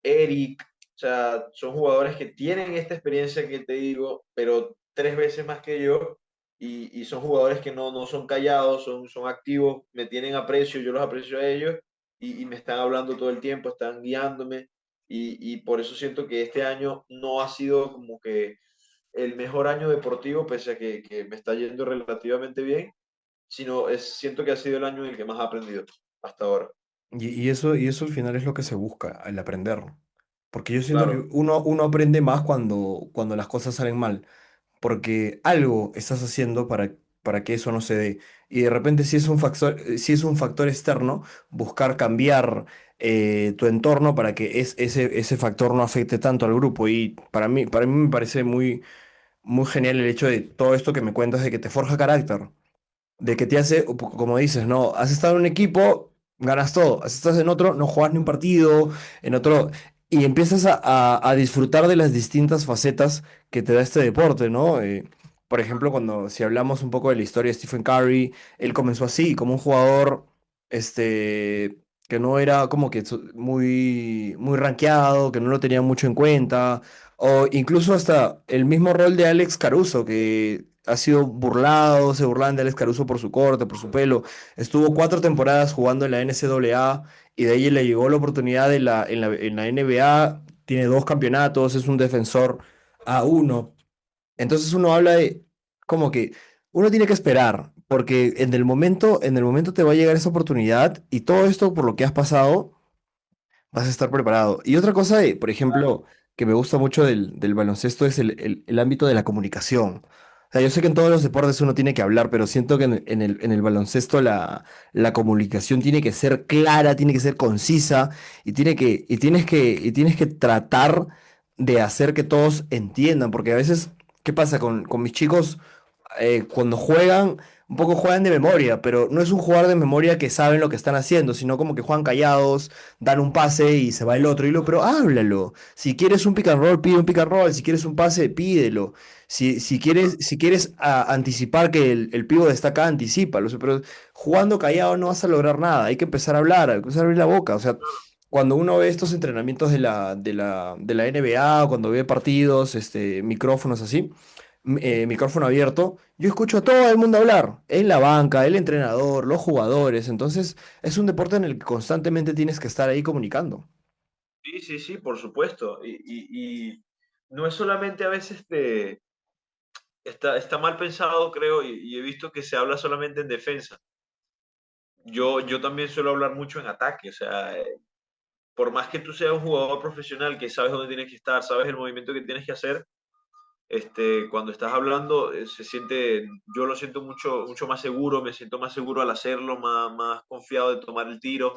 Eric, o sea, son jugadores que tienen esta experiencia que te digo, pero tres veces más que yo, y son jugadores que no son callados, son activos, me tienen aprecio, yo los aprecio a ellos, y me están hablando todo el tiempo, están guiándome, y por eso siento que este año no ha sido como que el mejor año deportivo, pese a que me está yendo relativamente bien, sino siento que ha sido el año en el que más he aprendido hasta ahora. Y eso al final es lo que se busca, el aprender. Porque yo siento que Claro, uno aprende más cuando las cosas salen mal. Porque algo estás haciendo para que eso no se dé. Y de repente si es un factor externo, buscar cambiar tu entorno para que ese factor no afecte tanto al grupo. Y para mí me parece muy genial el hecho de todo esto que me cuentas de que te forja carácter de que te hace, como dices, ¿no? Has estado en un equipo, ganas todo. Has estado en otro, no juegas ni un partido, en otro, y empiezas a disfrutar de las distintas facetas que te da este deporte, ¿no? Por ejemplo, si hablamos un poco de la historia de Stephen Curry, él comenzó así, como un jugador, que no era como que muy rankeado, que no lo tenía mucho en cuenta, o incluso hasta el mismo rol de Alex Caruso, que ha sido burlado, se burlan de Alex Caruso por su corte, por su pelo. Estuvo 4 temporadas jugando en la NCAA y de ahí le llegó la oportunidad en la NBA. Tiene 2 campeonatos, es un defensor A1. Entonces uno habla de como que uno tiene que esperar, porque en el momento te va a llegar esa oportunidad y todo esto por lo que has pasado vas a estar preparado. Y otra cosa, por ejemplo, que me gusta mucho del baloncesto es el ámbito de la comunicación. O sea, yo sé que en todos los deportes uno tiene que hablar, pero siento que en el baloncesto la comunicación tiene que ser clara, tiene que ser concisa y tienes que tratar de hacer que todos entiendan, porque a veces, ¿qué pasa con mis chicos? Cuando juegan, un poco juegan de memoria, pero no es un jugador de memoria que saben lo que están haciendo, sino como que juegan callados, dan un pase y se va el otro. Pero háblalo. Si quieres un pick and roll, pide un pick and roll. Si quieres un pase, pídelo. Si quieres anticipar que el pívot está acá, anticípalo. O sea, pero jugando callado no vas a lograr nada. Hay que empezar a hablar, hay que empezar a abrir la boca. O sea, cuando uno ve estos entrenamientos de la NBA, o cuando ve partidos, micrófonos así, micrófono abierto, yo escucho a todo el mundo hablar, en la banca, el entrenador, los jugadores, entonces es un deporte en el que constantemente tienes que estar ahí comunicando. sí, sí, sí, por supuesto. Y no es solamente a veces está mal pensado, creo, y he visto que se habla solamente en defensa. Yo también suelo hablar mucho en ataque, o sea, por más que tú seas un jugador profesional que sabes dónde tienes que estar, sabes el movimiento que tienes que hacer, cuando estás hablando se siente, yo lo siento mucho más seguro, me siento más seguro al hacerlo, más confiado de tomar el tiro.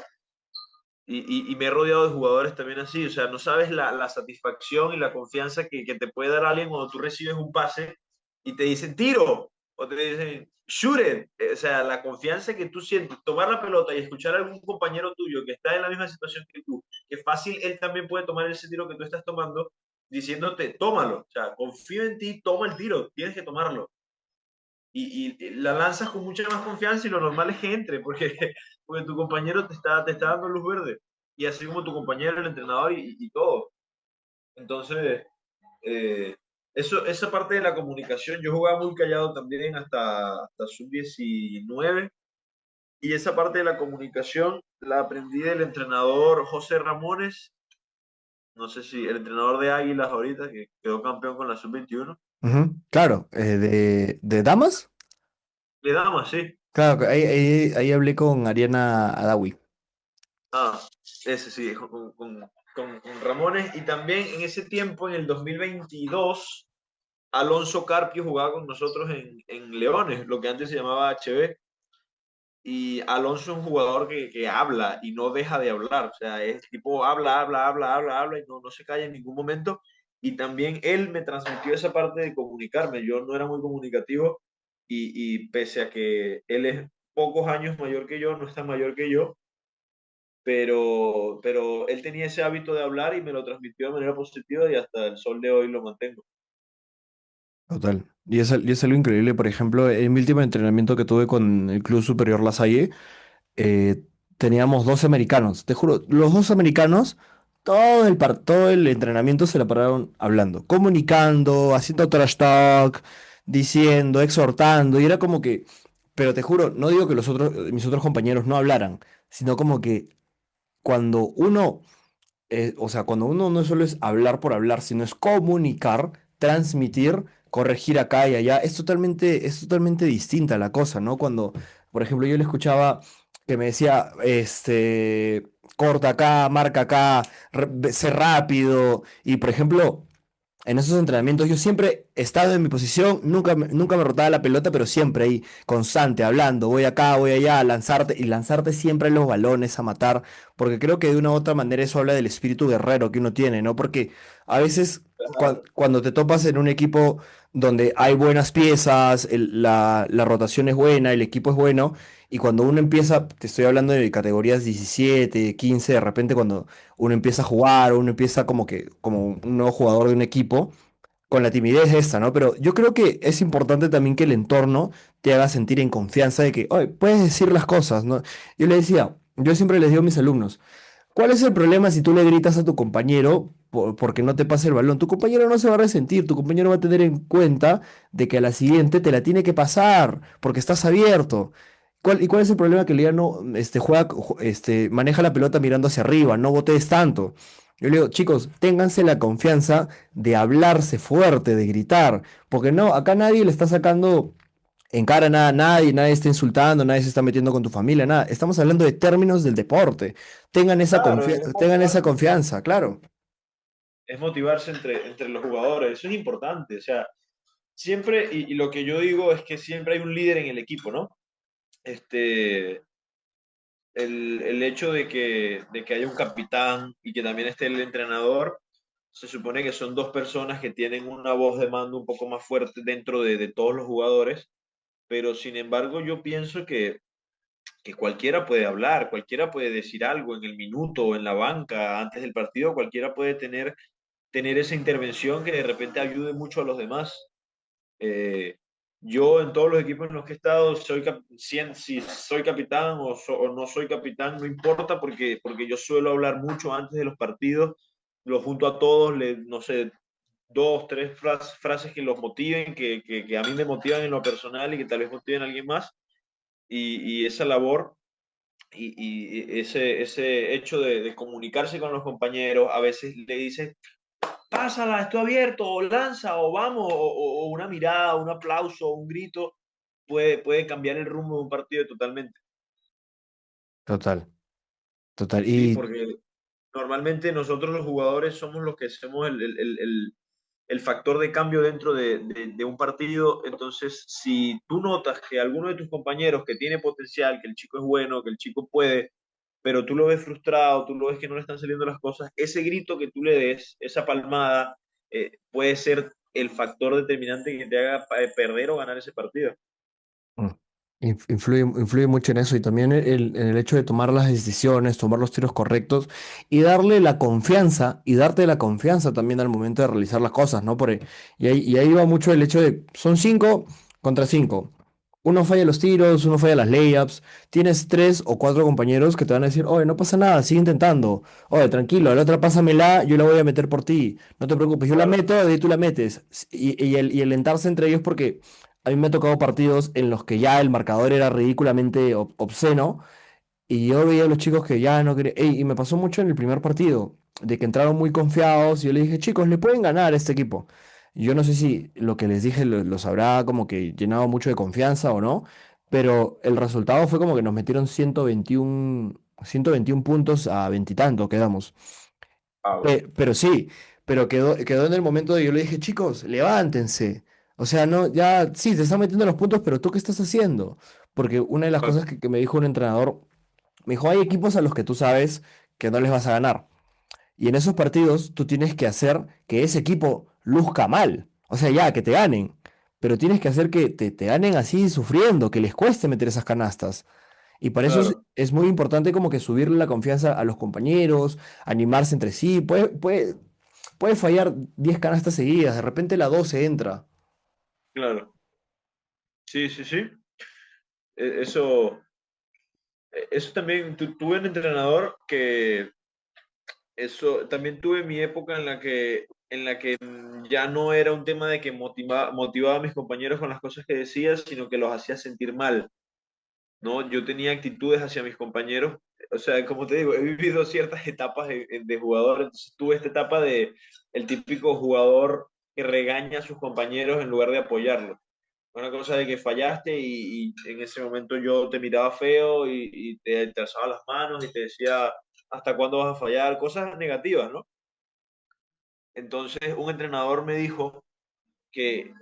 Y me he rodeado de jugadores también así, o sea, no sabes la satisfacción y la confianza que te puede dar alguien cuando tú recibes un pase y te dicen tiro o te dicen shoot it. O sea, la confianza que tú sientes, tomar la pelota y escuchar a algún compañero tuyo que está en la misma situación que tú, que fácil él también puede tomar ese tiro que tú estás tomando, diciéndote, tómalo, o sea, confío en ti, toma el tiro, tienes que tomarlo. Y la lanzas con mucha más confianza y lo normal es que entre, porque, porque tu compañero te está dando luz verde. Y así como tu compañero, el entrenador y todo. Entonces, eh, esa parte de la comunicación, yo jugaba muy callado también hasta sub-19 y esa parte de la comunicación la aprendí del entrenador José Ramones, no sé si el entrenador de Águilas ahorita, que quedó campeón con la sub-21. Ujú, claro, de damas, Le damos, sí. claro, ahí hablé con Ariana Adawi. Ah, ese sí, con Ramones. Y también en ese tiempo, en el 2022 Alonso Carpio jugaba con nosotros en Leones, lo que antes se llamaba HB. Y Alonso es un jugador que habla y no deja de hablar. O sea, es tipo habla, habla, habla, habla, habla y no se calla en ningún momento. Y también él me transmitió esa parte de comunicarme. Yo no era muy comunicativo y pese a que él es pocos años mayor que yo, no es tan mayor que yo, pero él tenía ese hábito de hablar y me lo transmitió de manera positiva y hasta el sol de hoy lo mantengo. Total. Y es algo increíble, por ejemplo, en mi último entrenamiento que tuve con el Club Superior La Salle, eh, teníamos dos americanos. Te juro, los dos americanos, todo el entrenamiento se la pararon hablando, comunicando, haciendo trash talk, diciendo, exhortando, y era como que, pero te juro, no digo que mis otros compañeros no hablaran, sino como que cuando uno o sea, cuando uno no solo es hablar por hablar, sino es comunicar, transmitir, corregir acá y allá, es totalmente distinta la cosa, ¿no? Cuando, por ejemplo, yo le escuchaba que me decía, corta acá, marca acá, sé rápido, y por ejemplo, en esos entrenamientos yo siempre he estado en mi posición, nunca me rotaba la pelota, pero siempre ahí, constante, hablando, voy acá, voy allá, a lanzarte, y lanzarte siempre los balones, a matar, porque creo que de una u otra manera eso habla del espíritu guerrero que uno tiene, ¿no? Porque a veces Claro, cuando te topas en un equipo donde hay buenas piezas, la rotación es buena, el equipo es bueno, y cuando uno empieza, te estoy hablando de categorías 17 15 de repente cuando uno empieza a jugar, uno empieza como un nuevo jugador de un equipo, con la timidez esta, ¿no? Pero yo creo que es importante también que el entorno te haga sentir en confianza de que, oye, puedes decir las cosas, ¿no? Yo le decía, yo siempre les digo a mis alumnos, ¿cuál es el problema si tú le gritas a tu compañero porque no te pase el balón? Tu compañero no se va a resentir, tu compañero va a tener en cuenta de que a la siguiente te la tiene que pasar porque estás abierto. ¿Y cuál es el problema que el día no maneja la pelota mirando hacia arriba, no botees tanto? Yo le digo, chicos, ténganse la confianza de hablarse fuerte, de gritar, porque no, acá nadie le está sacando en cara nada a nadie, nadie está insultando, nadie se está metiendo con tu familia, nada. Estamos hablando de términos del deporte. claro, Tengan esa confianza, claro. es motivarse entre los jugadores. Eso es importante. O sea, siempre, y lo que yo digo es que siempre hay un líder en el equipo, ¿no? Este, el hecho de que haya un capitán y que también esté el entrenador, se supone que son dos personas que tienen una voz de mando un poco más fuerte dentro de todos los jugadores, pero sin embargo yo pienso que cualquiera puede hablar, cualquiera puede decir algo en el minuto o en la banca antes del partido, cualquiera puede tener esa intervención que de repente ayude mucho a los demás. Eh, yo en todos los equipos en los que he estado, si soy capitán o no soy capitán, no importa porque yo suelo hablar mucho antes de los partidos, los junto a todos, no sé, dos, tres frases que los motiven, que a mí me motivan en lo personal y que tal vez motiven a alguien más. Y esa labor y ese hecho de comunicarse con los compañeros, a veces le dices, pásala, estoy abierto, o lanza, o vamos, o una mirada, un aplauso, un grito, puede cambiar el rumbo de un partido totalmente. Total, total. Sí, Y porque normalmente nosotros los jugadores somos los que hacemos el factor de cambio dentro de un partido. Entonces, si tú notas que alguno de tus compañeros que tiene potencial, que el chico es bueno, que el chico puede, pero tú lo ves frustrado, tú lo ves que no le están saliendo las cosas, ese grito que tú le des, esa palmada, puede ser el factor determinante que te haga perder o ganar ese partido. mm, influye mucho en eso y también en el hecho de tomar las decisiones, tomar los tiros correctos y darle la confianza y darte la confianza también al momento de realizar las cosas, ¿no? Y ahí va mucho el hecho de, son 5 contra 5. Uno falla los tiros, uno falla las layups, tienes 3 o 4 compañeros que te van a decir, oye, no pasa nada, sigue intentando, oye, tranquilo, la otra pásamela, yo la voy a meter por ti, no te preocupes, yo la Claro. meto, de ahí tú la metes. Y el alentarse entre ellos porque a mí me ha tocado partidos en los que ya el marcador era ridículamente obsceno y yo veía a los chicos que ya no querían. Y me pasó mucho en el primer partido, de que entraron muy confiados y yo les dije, chicos, le pueden ganar a este equipo. Y yo no sé si lo que les dije los habrá como que llenado mucho de confianza o no, pero el resultado fue como que nos metieron 121 puntos a veintitantos quedamos. Wow. Pero sí, pero quedó en el momento de yo le dije, chicos, levántense. O sea, no, ya, sí, te están metiendo los puntos, pero ¿tú qué estás haciendo? porque una de las Claro, cosas que me dijo un entrenador, me dijo, hay equipos a los que tú sabes que no les vas a ganar. Y en esos partidos tú tienes que hacer que ese equipo luzca mal. O sea, ya, que te ganen. Pero tienes que hacer que te ganen así sufriendo, que les cueste meter esas canastas. Y para eso claro, es muy importante como que subirle la confianza a los compañeros, animarse entre sí. Puede fallar 10 canastas seguidas, de repente la 12 entra. claro. Sí, sí, sí. Eso, eso también, tuve un entrenador que, eso, también tuve mi época en la que ya no era un tema de que motivaba a mis compañeros con las cosas que decía, sino que los hacía sentir mal, ¿no? Yo tenía actitudes hacia mis compañeros, o sea, como te digo, he vivido ciertas etapas de jugador, entonces tuve esta etapa de el típico jugador que regaña a sus compañeros en lugar de apoyarlos. Una cosa de que fallaste y en ese momento yo te miraba feo y te alzaba las manos y te decía, ¿hasta cuándo vas a fallar? Cosas negativas, ¿no? Entonces un entrenador me dijo que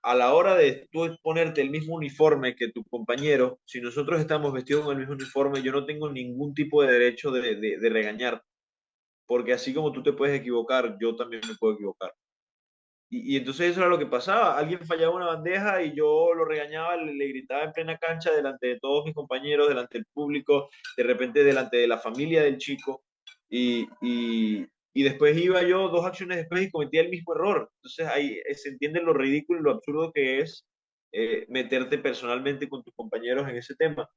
a la hora de tú ponerte el mismo uniforme que tu compañero, si nosotros estamos vestidos con el mismo uniforme, yo no tengo ningún tipo de derecho de regañar, porque así como tú te puedes equivocar, yo también me puedo equivocar. Y entonces eso era lo que pasaba. Alguien fallaba una bandeja y yo lo regañaba, le gritaba en plena cancha delante de todos mis compañeros, delante del público, de repente delante de la familia del chico. Y después iba yo dos acciones después y cometía el mismo error. Entonces ahí se entiende lo ridículo y lo absurdo que es meterte personalmente con tus compañeros en ese tema.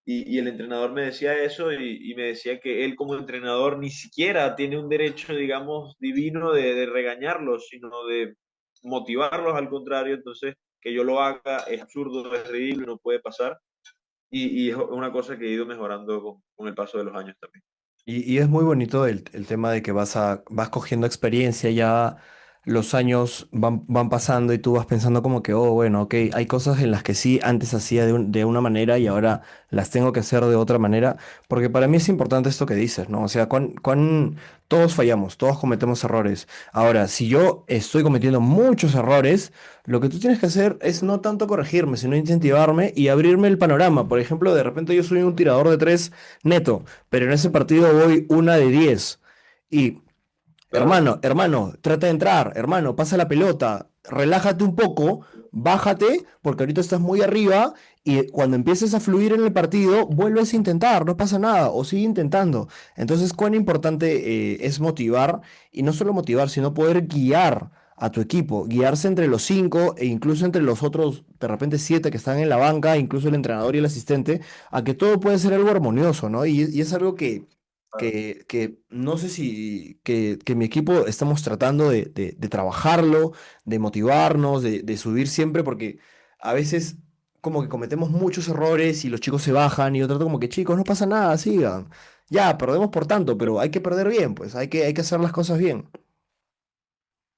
Y el entrenador me decía eso y me decía que él como entrenador ni siquiera tiene un derecho, digamos, divino de regañarlos, sino de motivarlos al contrario. Entonces, que yo lo haga es absurdo, es ridículo, no puede pasar. Y es una cosa que he ido mejorando con el paso de los años también. Y es muy bonito el tema de que vas cogiendo experiencia, ya los años van pasando y tú vas pensando como que, oh, bueno, ok, hay cosas en las que sí antes hacía de una manera y ahora las tengo que hacer de otra manera, porque para mí es importante esto que dices, ¿no? O sea, todos fallamos, todos cometemos errores. Ahora, si yo estoy cometiendo muchos errores, lo que tú tienes que hacer es no tanto corregirme, sino incentivarme y abrirme el panorama. Por ejemplo, de repente yo soy un tirador de tres neto, pero en ese partido voy una de 10. Y, Claro, hermano, trata de entrar, hermano, pasa la pelota, relájate un poco, bájate, porque ahorita estás muy arriba y cuando empieces a fluir en el partido, vuelves a intentar, no pasa nada, o sigue intentando. Entonces, cuán importante es motivar, y no solo motivar, sino poder guiar a tu equipo, guiarse entre los cinco e incluso entre los otros, de repente siete que están en la banca, incluso el entrenador y el asistente, a que todo puede ser algo armonioso, ¿no? Y es algo claro, que no sé si que mi equipo estamos tratando de trabajarlo, de motivarnos, de subir siempre, porque a veces como que cometemos muchos errores y los chicos se bajan y yo trato como que chicos, no pasa nada, sigan. Ya, perdemos por tanto, pero hay que perder bien, pues hay que hacer las cosas bien.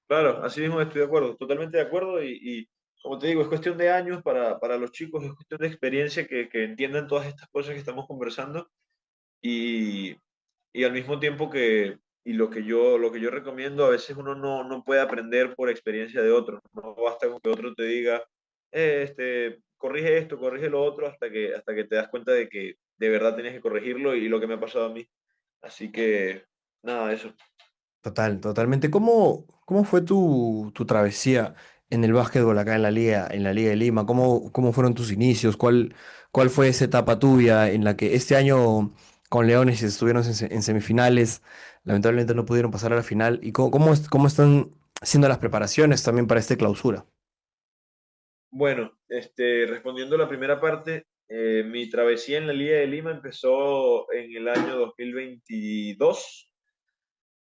claro, así mismo estoy de acuerdo, totalmente de acuerdo. Y como te digo, es cuestión de años para los chicos, es cuestión de experiencia que entiendan todas estas cosas que estamos conversando. Y, y al mismo tiempo y lo que yo recomiendo, a veces uno no puede aprender por experiencia de otros, no basta con que otro te diga, corrige esto, corrige lo otro, hasta que te das cuenta de que de verdad tienes que corregirlo y lo que me ha pasado a mí. Así que, nada, eso. Totalmente. ¿Cómo fue tu travesía en el básquetbol acá en la Liga de Lima? ¿Cómo fueron tus inicios? ¿Cuál fue esa etapa tuya en la que este año con Leones estuvieron en semifinales? Lamentablemente no pudieron pasar a la final. ¿Y cómo están siendo las preparaciones también para esta clausura? Bueno, respondiendo a la primera parte, mi travesía en la Liga de Lima empezó en el año 2022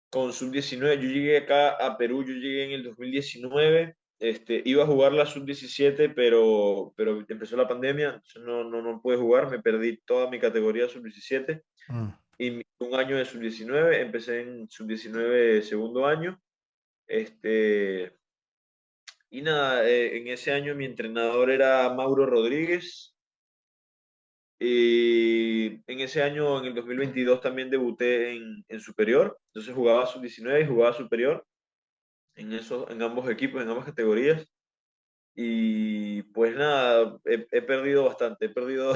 con sub-19. Yo llegué acá a Perú, yo llegué en el 2019. Iba a jugar la sub-17, pero empezó la pandemia, entonces no pude jugar, me perdí toda mi categoría sub-17 Mm. y un año de sub-19, empecé en sub-19 segundo año. Este, y nada, en ese año mi entrenador era Mauro Rodríguez. Y en ese año, en el 2022, también debuté en superior. Entonces jugaba sub-19 y jugaba superior en ambos equipos, en ambas categorías. Y pues nada, he perdido bastante, he perdido,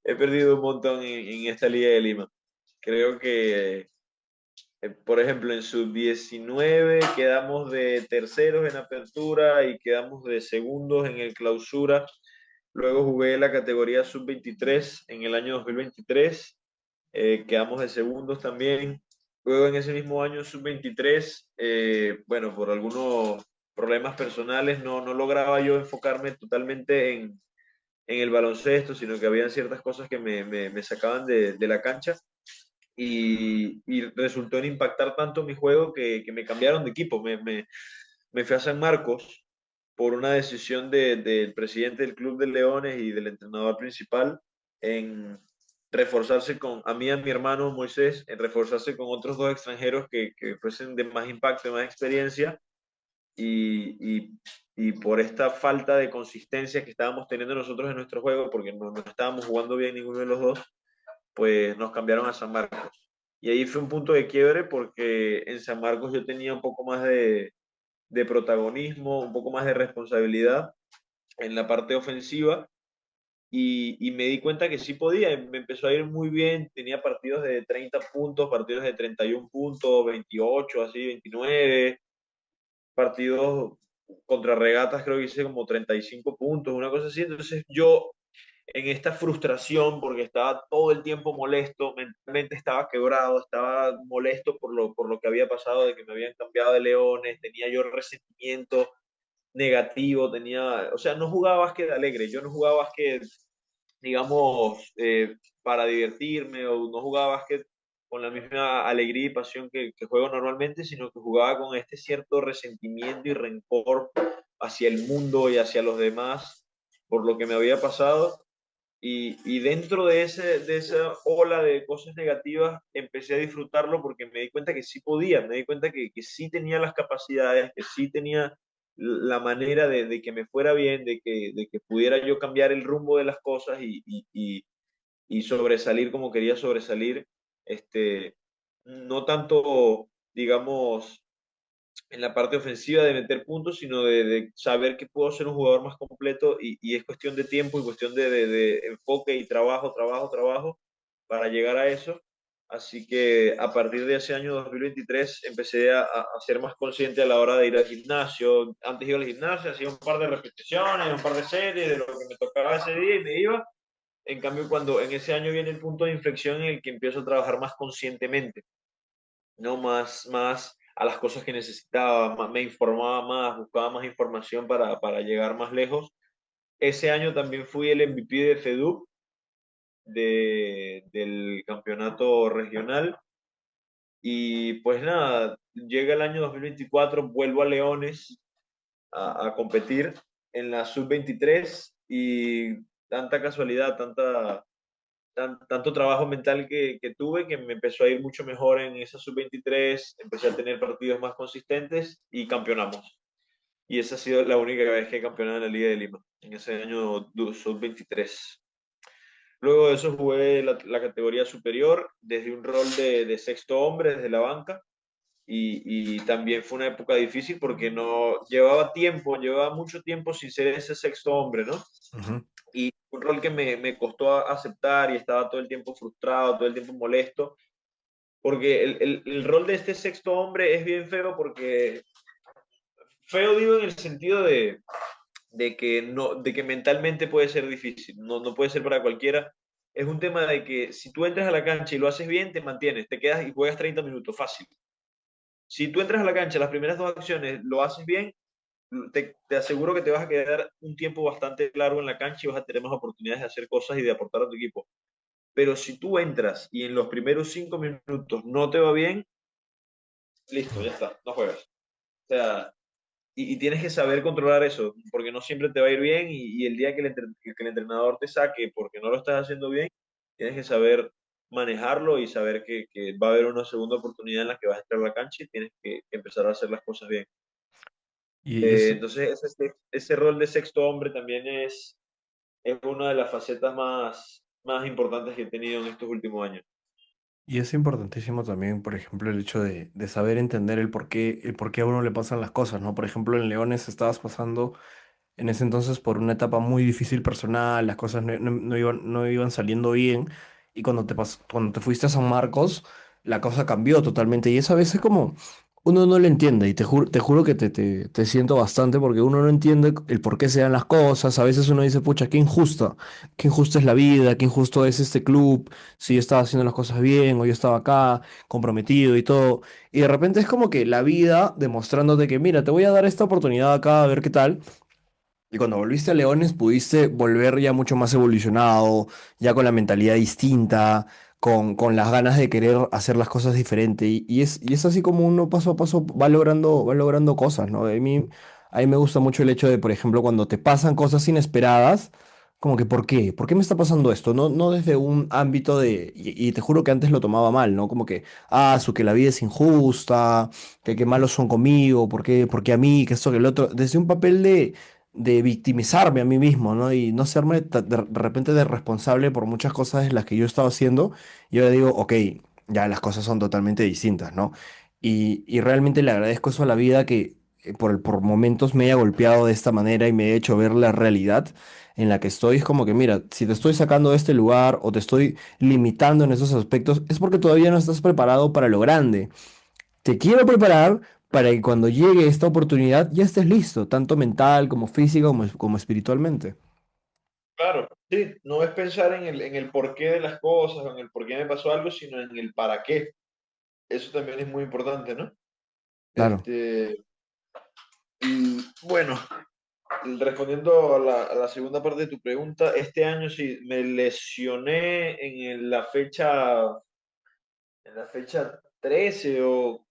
he perdido un montón en esta Liga de Lima. Creo que, por ejemplo, en sub-19 quedamos de terceros en apertura y quedamos de segundos en el clausura. Luego jugué la categoría sub-23 en el año 2023, quedamos de segundos también. Luego en ese mismo año sub-23, bueno, por algunos problemas personales no lograba yo enfocarme totalmente en el baloncesto, sino que habían ciertas cosas que me sacaban de la cancha y resultó en impactar tanto mi juego que me cambiaron de equipo. Me fui a San Marcos por una decisión del presidente del Club de Leones y del entrenador principal en reforzarse con, a mí y a mi hermano Moisés, en reforzarse con otros dos extranjeros que fuesen de más impacto, de más experiencia y por esta falta de consistencia que estábamos teniendo nosotros en nuestro juego, porque no estábamos jugando bien ninguno de los dos, pues nos cambiaron a San Marcos. Y ahí fue un punto de quiebre porque en San Marcos yo tenía un poco más de protagonismo, un poco más de responsabilidad en la parte ofensiva y me di cuenta que sí podía, me empezó a ir muy bien, tenía partidos de 30 puntos, partidos de 31 puntos, 28, así, 29, partidos contra regatas creo que hice como 35 puntos, una cosa así, entonces yo en esta frustración porque estaba todo el tiempo molesto, mentalmente estaba quebrado, estaba molesto por lo que había pasado, de que me habían cambiado de Leones, tenía yo resentimiento negativo, tenía, o sea, no jugaba básquet alegre, yo no jugaba básquet, digamos, para divertirme o no jugaba básquet con la misma alegría y pasión que juego normalmente, sino que jugaba con este cierto resentimiento y rencor hacia el mundo y hacia los demás por lo que me había pasado y dentro de esa ola de cosas negativas empecé a disfrutarlo porque me di cuenta que sí podía, me di cuenta que sí tenía las capacidades, que sí tenía la manera de que me fuera bien, de que pudiera yo cambiar el rumbo de las cosas y sobresalir como quería sobresalir, este, no tanto, digamos, en la parte ofensiva de meter puntos, sino de saber que puedo ser un jugador más completo y es cuestión de tiempo y cuestión de enfoque y trabajo, trabajo, trabajo para llegar a eso. Así que a partir de ese año 2023 empecé a ser más consciente a la hora de ir al gimnasio. Antes iba al gimnasio, hacía un par de repeticiones, un par de series de lo que me tocaba ese día y me iba. En cambio, cuando en ese año viene el punto de inflexión en el que empiezo a trabajar más conscientemente, ¿no? Más a las cosas que necesitaba, me informaba más, buscaba más información para llegar más lejos. Ese año también fui el MVP de FEDUC, del campeonato regional. Y pues nada, llega el año 2024, vuelvo a Leones a competir en la sub-23 y tanta casualidad, tanto trabajo mental que tuve que me empezó a ir mucho mejor en esa sub-23, empecé a tener partidos más consistentes y campeonamos. Y esa ha sido la única vez que he campeonado en la Liga de Lima, en ese año sub-23. Luego de eso jugué la categoría superior desde un rol de sexto hombre, desde la banca. Y también fue una época difícil porque no llevaba tiempo, llevaba mucho tiempo sin ser ese sexto hombre, ¿no? Ujú. Y un rol que me costó aceptar y estaba todo el tiempo frustrado, todo el tiempo molesto, porque el rol de este sexto hombre es bien feo porque, feo digo en el sentido de que, no, de que mentalmente puede ser difícil, no puede ser para cualquiera. Es un tema de que si tú entras a la cancha y lo haces bien, te mantienes, te quedas y juegas 30 minutos, fácil. Si tú entras a la cancha, las primeras dos acciones lo haces bien, te aseguro que te vas a quedar un tiempo bastante largo en la cancha y vas a tener más oportunidades de hacer cosas y de aportar a tu equipo. Pero si tú entras y en los primeros 5 minutos no te va bien, listo, ya está, no juegas. O sea, y tienes que saber controlar eso, porque no siempre te va a ir bien y el día que el entrenador te saque porque no lo estás haciendo bien, tienes que saber manejarlo y saber que va a haber una segunda oportunidad en la que vas a entrar a la cancha y tienes que empezar a hacer las cosas bien. Y es, Entonces, ese rol de sexto hombre también es una de las facetas más importantes que he tenido en estos últimos años. y es importantísimo también, por ejemplo, el hecho de saber entender el por qué a uno le pasan las cosas, ¿no? Por ejemplo, en Leones estabas pasando en ese entonces por una etapa muy difícil personal, las cosas no iban saliendo bien, y cuando te fuiste a San Marcos, la cosa cambió totalmente, y eso a veces como uno no lo entiende, y te juro que te siento bastante porque uno no entiende el por qué se dan las cosas, a veces uno dice, pucha, qué injusta es la vida, qué injusto es este club, si yo estaba haciendo las cosas bien, o yo estaba acá comprometido y todo. Y de repente es como que la vida demostrándote que, mira, te voy a dar esta oportunidad acá a ver qué tal. Y cuando volviste a Leones pudiste volver ya mucho más evolucionado, ya con la mentalidad distinta, con las ganas de querer hacer las cosas diferente. Y es así como uno paso a paso va logrando cosas, ¿no? A mí me gusta mucho el hecho de, por ejemplo, cuando te pasan cosas inesperadas, como que ¿por qué? ¿Por qué me está pasando esto? No, no desde un ámbito de... Y te juro que antes lo tomaba mal, ¿no? Como que, que la vida es injusta, que qué malos son conmigo, por qué a mí, que esto, que el otro. Desde un papel de victimizarme a mí mismo, ¿no? Y no serme de repente de responsable por muchas cosas de las que yo estaba haciendo. Y ahora digo, ok, ya las cosas son totalmente distintas, ¿no? Y realmente le agradezco eso a la vida que por momentos me haya golpeado de esta manera y me haya hecho ver la realidad en la que estoy. Es como que, mira, si te estoy sacando de este lugar o te estoy limitando en esos aspectos, es porque todavía no estás preparado para lo grande. Te quiero preparar para que cuando llegue esta oportunidad ya estés listo, tanto mental como físico como espiritualmente. Claro, sí, no es pensar en el porqué de las cosas o en el por qué me pasó algo, sino en el para qué. Eso también es muy importante, ¿no? Claro. Este, y bueno, respondiendo a la segunda parte de tu pregunta, este año sí me lesioné en la fecha 13 o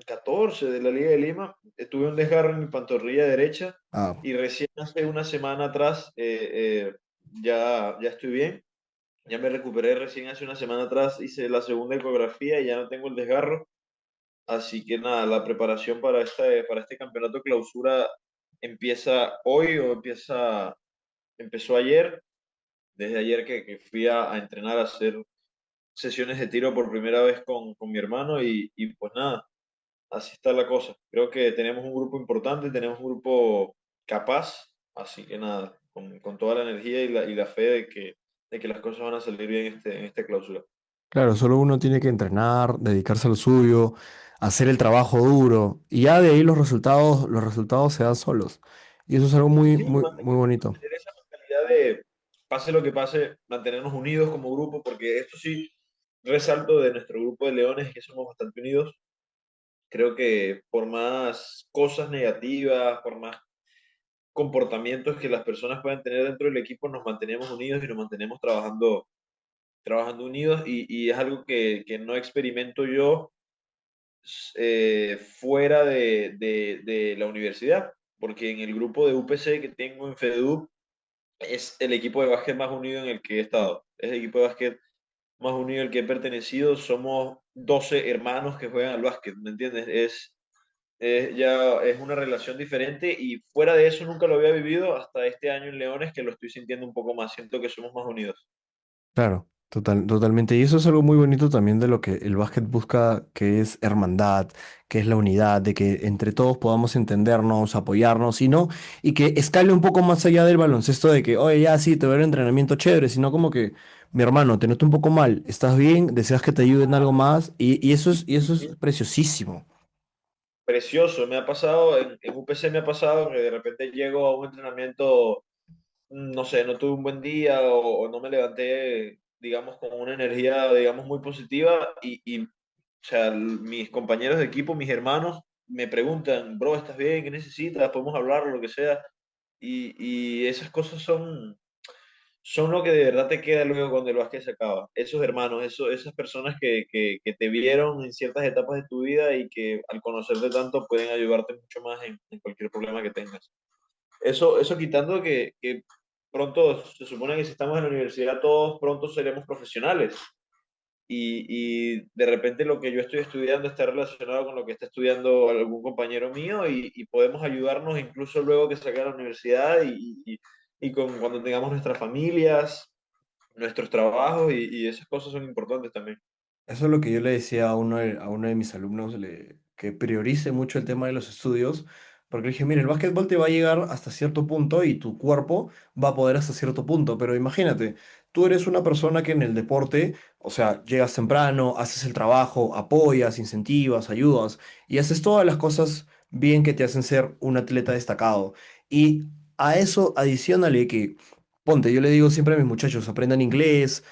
14 de la Liga de Lima. Tuve un desgarro en mi pantorrilla derecha Ah, y recién hace una semana atrás ya estoy bien. Ya me recuperé recién hace una semana atrás, hice la segunda ecografía y ya no tengo el desgarro. Así que nada, la preparación para este campeonato clausura empieza hoy o empezó ayer. Desde ayer que fui a entrenar, a hacer sesiones de tiro por primera vez con mi hermano y pues nada, así está la cosa. Creo que tenemos un grupo importante, tenemos un grupo capaz, así que nada, con toda la energía y la fe de que las cosas van a salir bien en esta clausura. claro, solo uno tiene que entrenar, dedicarse a lo suyo, hacer el trabajo duro y ya de ahí los resultados se dan solos. Y eso es algo Sí, muy bonito. mantener esa mentalidad de, pase lo que pase, mantenernos unidos como grupo, porque esto sí resalto de nuestro grupo de leones, que somos bastante unidos. Creo que por más cosas negativas, por más comportamientos que las personas puedan tener dentro del equipo, nos mantenemos unidos y nos mantenemos trabajando unidos y es algo que no experimento yo fuera de la universidad, porque en el grupo de UPC que tengo en FEDU es el equipo de básquet más unido en el que he estado, es el equipo de básquet más unido al que he pertenecido, somos 12 hermanos que juegan al básquet, ¿me entiendes? Ya es una relación diferente y fuera de eso nunca lo había vivido hasta este año en Leones que lo estoy sintiendo un poco más, siento que somos más unidos. Claro, totalmente. Y eso es algo muy bonito también de lo que el básquet busca, que es hermandad, que es la unidad, de que entre todos podamos entendernos, apoyarnos, y que escale un poco más allá del baloncesto de que, oye, ya sí, te veo el entrenamiento chévere, sino como que, mi hermano, te noto un poco mal, ¿estás bien? ¿Deseas que te ayude en algo más? Y eso es preciosísimo. Precioso, me ha pasado, en UPC me ha pasado que de repente llego a un entrenamiento, no sé, no tuve un buen día o no me levanté, digamos, con una energía, digamos, muy positiva o sea, mis compañeros de equipo, mis hermanos, me preguntan, bro, ¿estás bien? ¿Qué necesitas? ¿Podemos hablar? Lo que sea. Y esas cosas son lo que de verdad te queda luego cuando el básquet se acaba. Esos hermanos, esas personas que te vieron en ciertas etapas de tu vida y que al conocerte tanto pueden ayudarte mucho más en cualquier problema que tengas. Eso quitando que pronto, se supone que si estamos en la universidad todos pronto seremos profesionales y de repente lo que yo estoy estudiando está relacionado con lo que está estudiando algún compañero mío y podemos ayudarnos incluso luego que salga de la universidad y cuando tengamos nuestras familias, nuestros trabajos y esas cosas son importantes también. Eso es lo que yo le decía a uno de mis alumnos, que priorice mucho el tema de los estudios, Porque le dije, mira, el básquetbol te va a llegar hasta cierto punto y tu cuerpo va a poder hasta cierto punto, pero imagínate, tú eres una persona que en el deporte, o sea, llegas temprano, haces el trabajo, apoyas, incentivas, ayudas y haces todas las cosas bien que te hacen ser un atleta destacado. Y a eso adicionale que, ponte, yo le digo siempre a mis muchachos, aprendan inglés,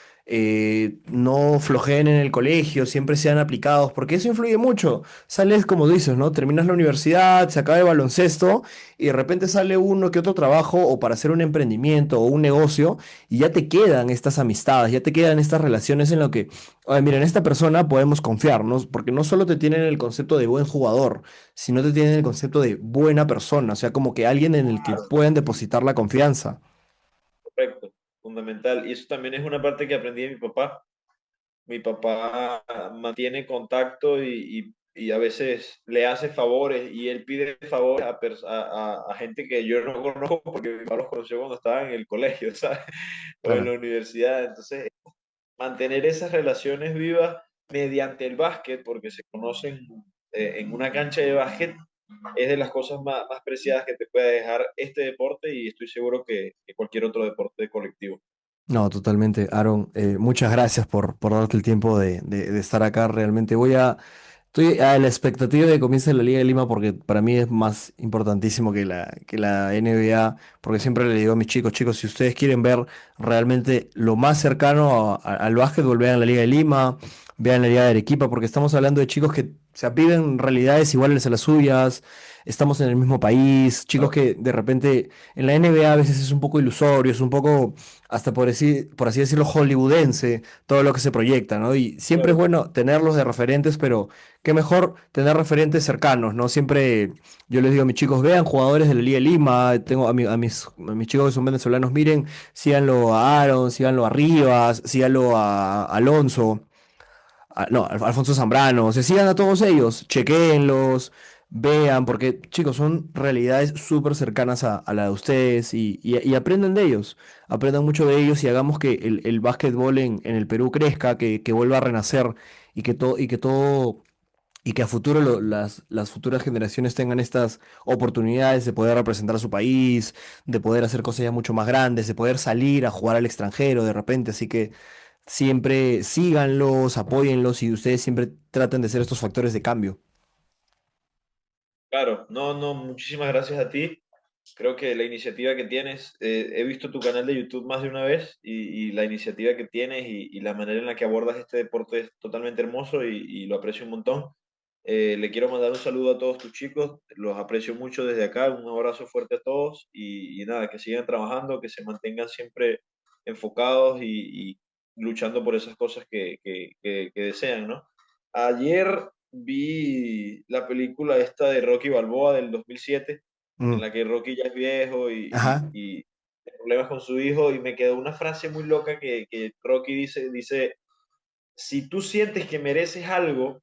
no flojeen en el colegio, siempre sean aplicados, porque eso influye mucho. Sales, como dices, ¿no? Terminas la universidad, se acaba el baloncesto y de repente sale uno que otro trabajo o para hacer un emprendimiento o un negocio y ya te quedan estas amistades, ya te quedan estas relaciones en lo que, oye, mira, en esta persona podemos confiar, ¿no? Porque no solo te tienen el concepto de buen jugador, sino te tienen el concepto de buena persona, o sea, como que alguien en el que pueden depositar la confianza. Correcto, fundamental. Y eso también es una parte que aprendí de mi papá. Mi papá mantiene contacto y a veces le hace favores y él pide favores a gente que yo no conozco porque mi papá los conoció cuando estaba en el colegio, ¿sabes? O en Claro. la universidad. Entonces, mantener esas relaciones vivas mediante el básquet, porque se conocen en una cancha de básquet, es de las cosas más preciadas que te puede dejar este deporte y estoy seguro que cualquier otro deporte colectivo. No, totalmente, Aaron. Muchas gracias por darte el tiempo de estar acá. Realmente estoy a la expectativa de que comience la Liga de Lima porque para mí es más importantísimo que la NBA, porque siempre le digo a mis chicos, chicos, si ustedes quieren ver realmente lo más cercano al básquetbol, vean la Liga de Lima, vean la Liga de Arequipa, porque estamos hablando de chicos que se viven realidades iguales a las suyas, estamos en el mismo país, chicos Claro, que de repente en la NBA a veces es un poco ilusorio, es un poco hasta por así decirlo, hollywoodense, todo lo que se proyecta, ¿no? Y siempre es claro, bueno tenerlos de referentes, pero qué mejor tener referentes cercanos, ¿no? Siempre yo les digo a mis chicos, vean jugadores de la Liga de Lima, tengo a mis chicos que son venezolanos, miren, síganlo a Aaron, síganlo a Rivas, síganlo a Alonso no, Alfonso Zambrano, se sigan a todos ellos, chequéenlos, vean, porque chicos, son realidades súper cercanas a la de ustedes y aprendan de ellos, aprendan mucho de ellos y hagamos que el básquetbol en el Perú crezca, que vuelva a renacer y que a futuro las futuras generaciones tengan estas oportunidades de poder representar a su país, de poder hacer cosas ya mucho más grandes, de poder salir a jugar al extranjero de repente, así que siempre síganlos, apóyenlos y ustedes siempre traten de ser estos factores de cambio. claro. No, no, muchísimas gracias a ti. Creo que la iniciativa que tienes, he visto tu canal de YouTube más de una vez y la iniciativa que tienes y la manera en la que abordas este deporte es totalmente hermoso y lo aprecio un montón. Le quiero mandar un saludo a todos tus chicos, los aprecio mucho desde acá, un abrazo fuerte a todos y nada, que sigan trabajando, que se mantengan siempre enfocados y luchando por esas cosas que desean, ¿no? Ayer vi la película esta de Rocky Balboa del 2007 en Mm, la que Rocky ya es viejo ajá. y tiene problemas con su hijo, y me quedó una frase muy loca que Rocky dice, si tú sientes que mereces algo,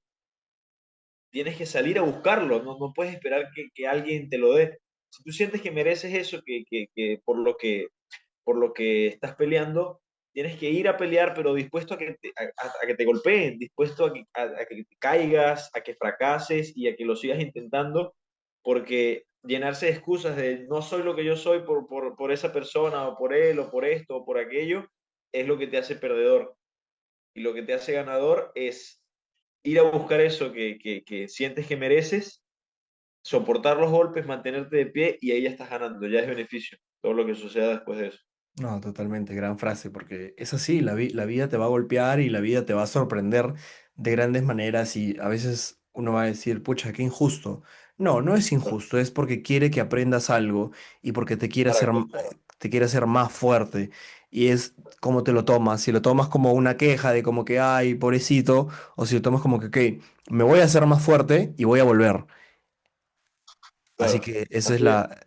tienes que salir a buscarlo, no puedes esperar que alguien te lo dé. Si tú sientes que mereces eso, que por lo que estás peleando, tienes que ir a pelear, pero dispuesto a que te golpeen, dispuesto a que te caigas, a que fracases y a que lo sigas intentando, porque llenarse de excusas de no soy lo que yo soy por esa persona o por él o por esto o por aquello, es lo que te hace perdedor. Y lo que te hace ganador es ir a buscar eso que sientes que mereces, soportar los golpes, mantenerte de pie y ahí ya estás ganando, ya es beneficio, todo lo que suceda después de eso. No, totalmente, gran frase, porque es así, la vida te va a golpear y la vida te va a sorprender de grandes maneras y a veces uno va a decir, pucha, qué injusto. No, no es injusto, es porque quiere que aprendas algo y porque Correcto. te quiere hacer más fuerte. Y es como te lo tomas, si lo tomas como una queja de como que, ay, pobrecito, o si lo tomas como que, ok, me voy a hacer más fuerte y voy a volver. Así Claro, que así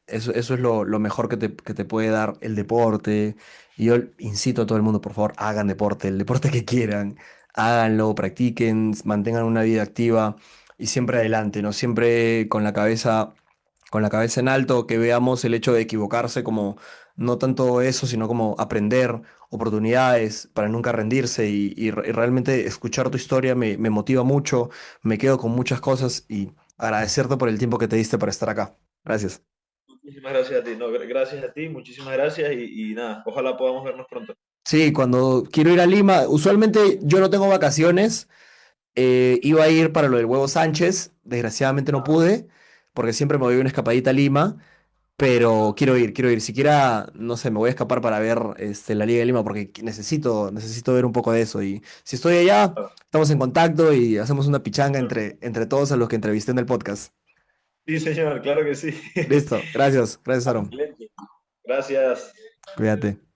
es. eso es lo mejor que te puede dar el deporte. Y yo incito a todo el mundo, por favor, hagan deporte, el deporte que quieran, háganlo, practiquen, mantengan una vida activa y siempre adelante, ¿no? Siempre con la cabeza en alto, que veamos el hecho de equivocarse como no tanto eso, sino como aprender oportunidades para nunca rendirse y realmente escuchar tu historia me motiva mucho, me quedo con muchas cosas y agradecerte por el tiempo que te diste para estar acá. Gracias. Muchísimas gracias a ti, no, gracias a ti, muchísimas gracias y nada, ojalá podamos vernos pronto. Sí, cuando quiero ir a Lima, usualmente yo no tengo vacaciones. Iba a ir para lo del Huevo Sánchez, desgraciadamente no Ajá, pude, porque siempre me voy una escapadita a Lima, pero ajá, quiero ir. Siquiera, no sé, me voy a escapar para ver la Liga de Lima, porque necesito ver un poco de eso. Y si estoy allá, claro. estamos en contacto y hacemos una pichanga Claro. entre todos a los que entrevisté en el podcast. Sí, señor, claro que sí. Listo, gracias, Aaron. Excelente. Gracias. Cuídate.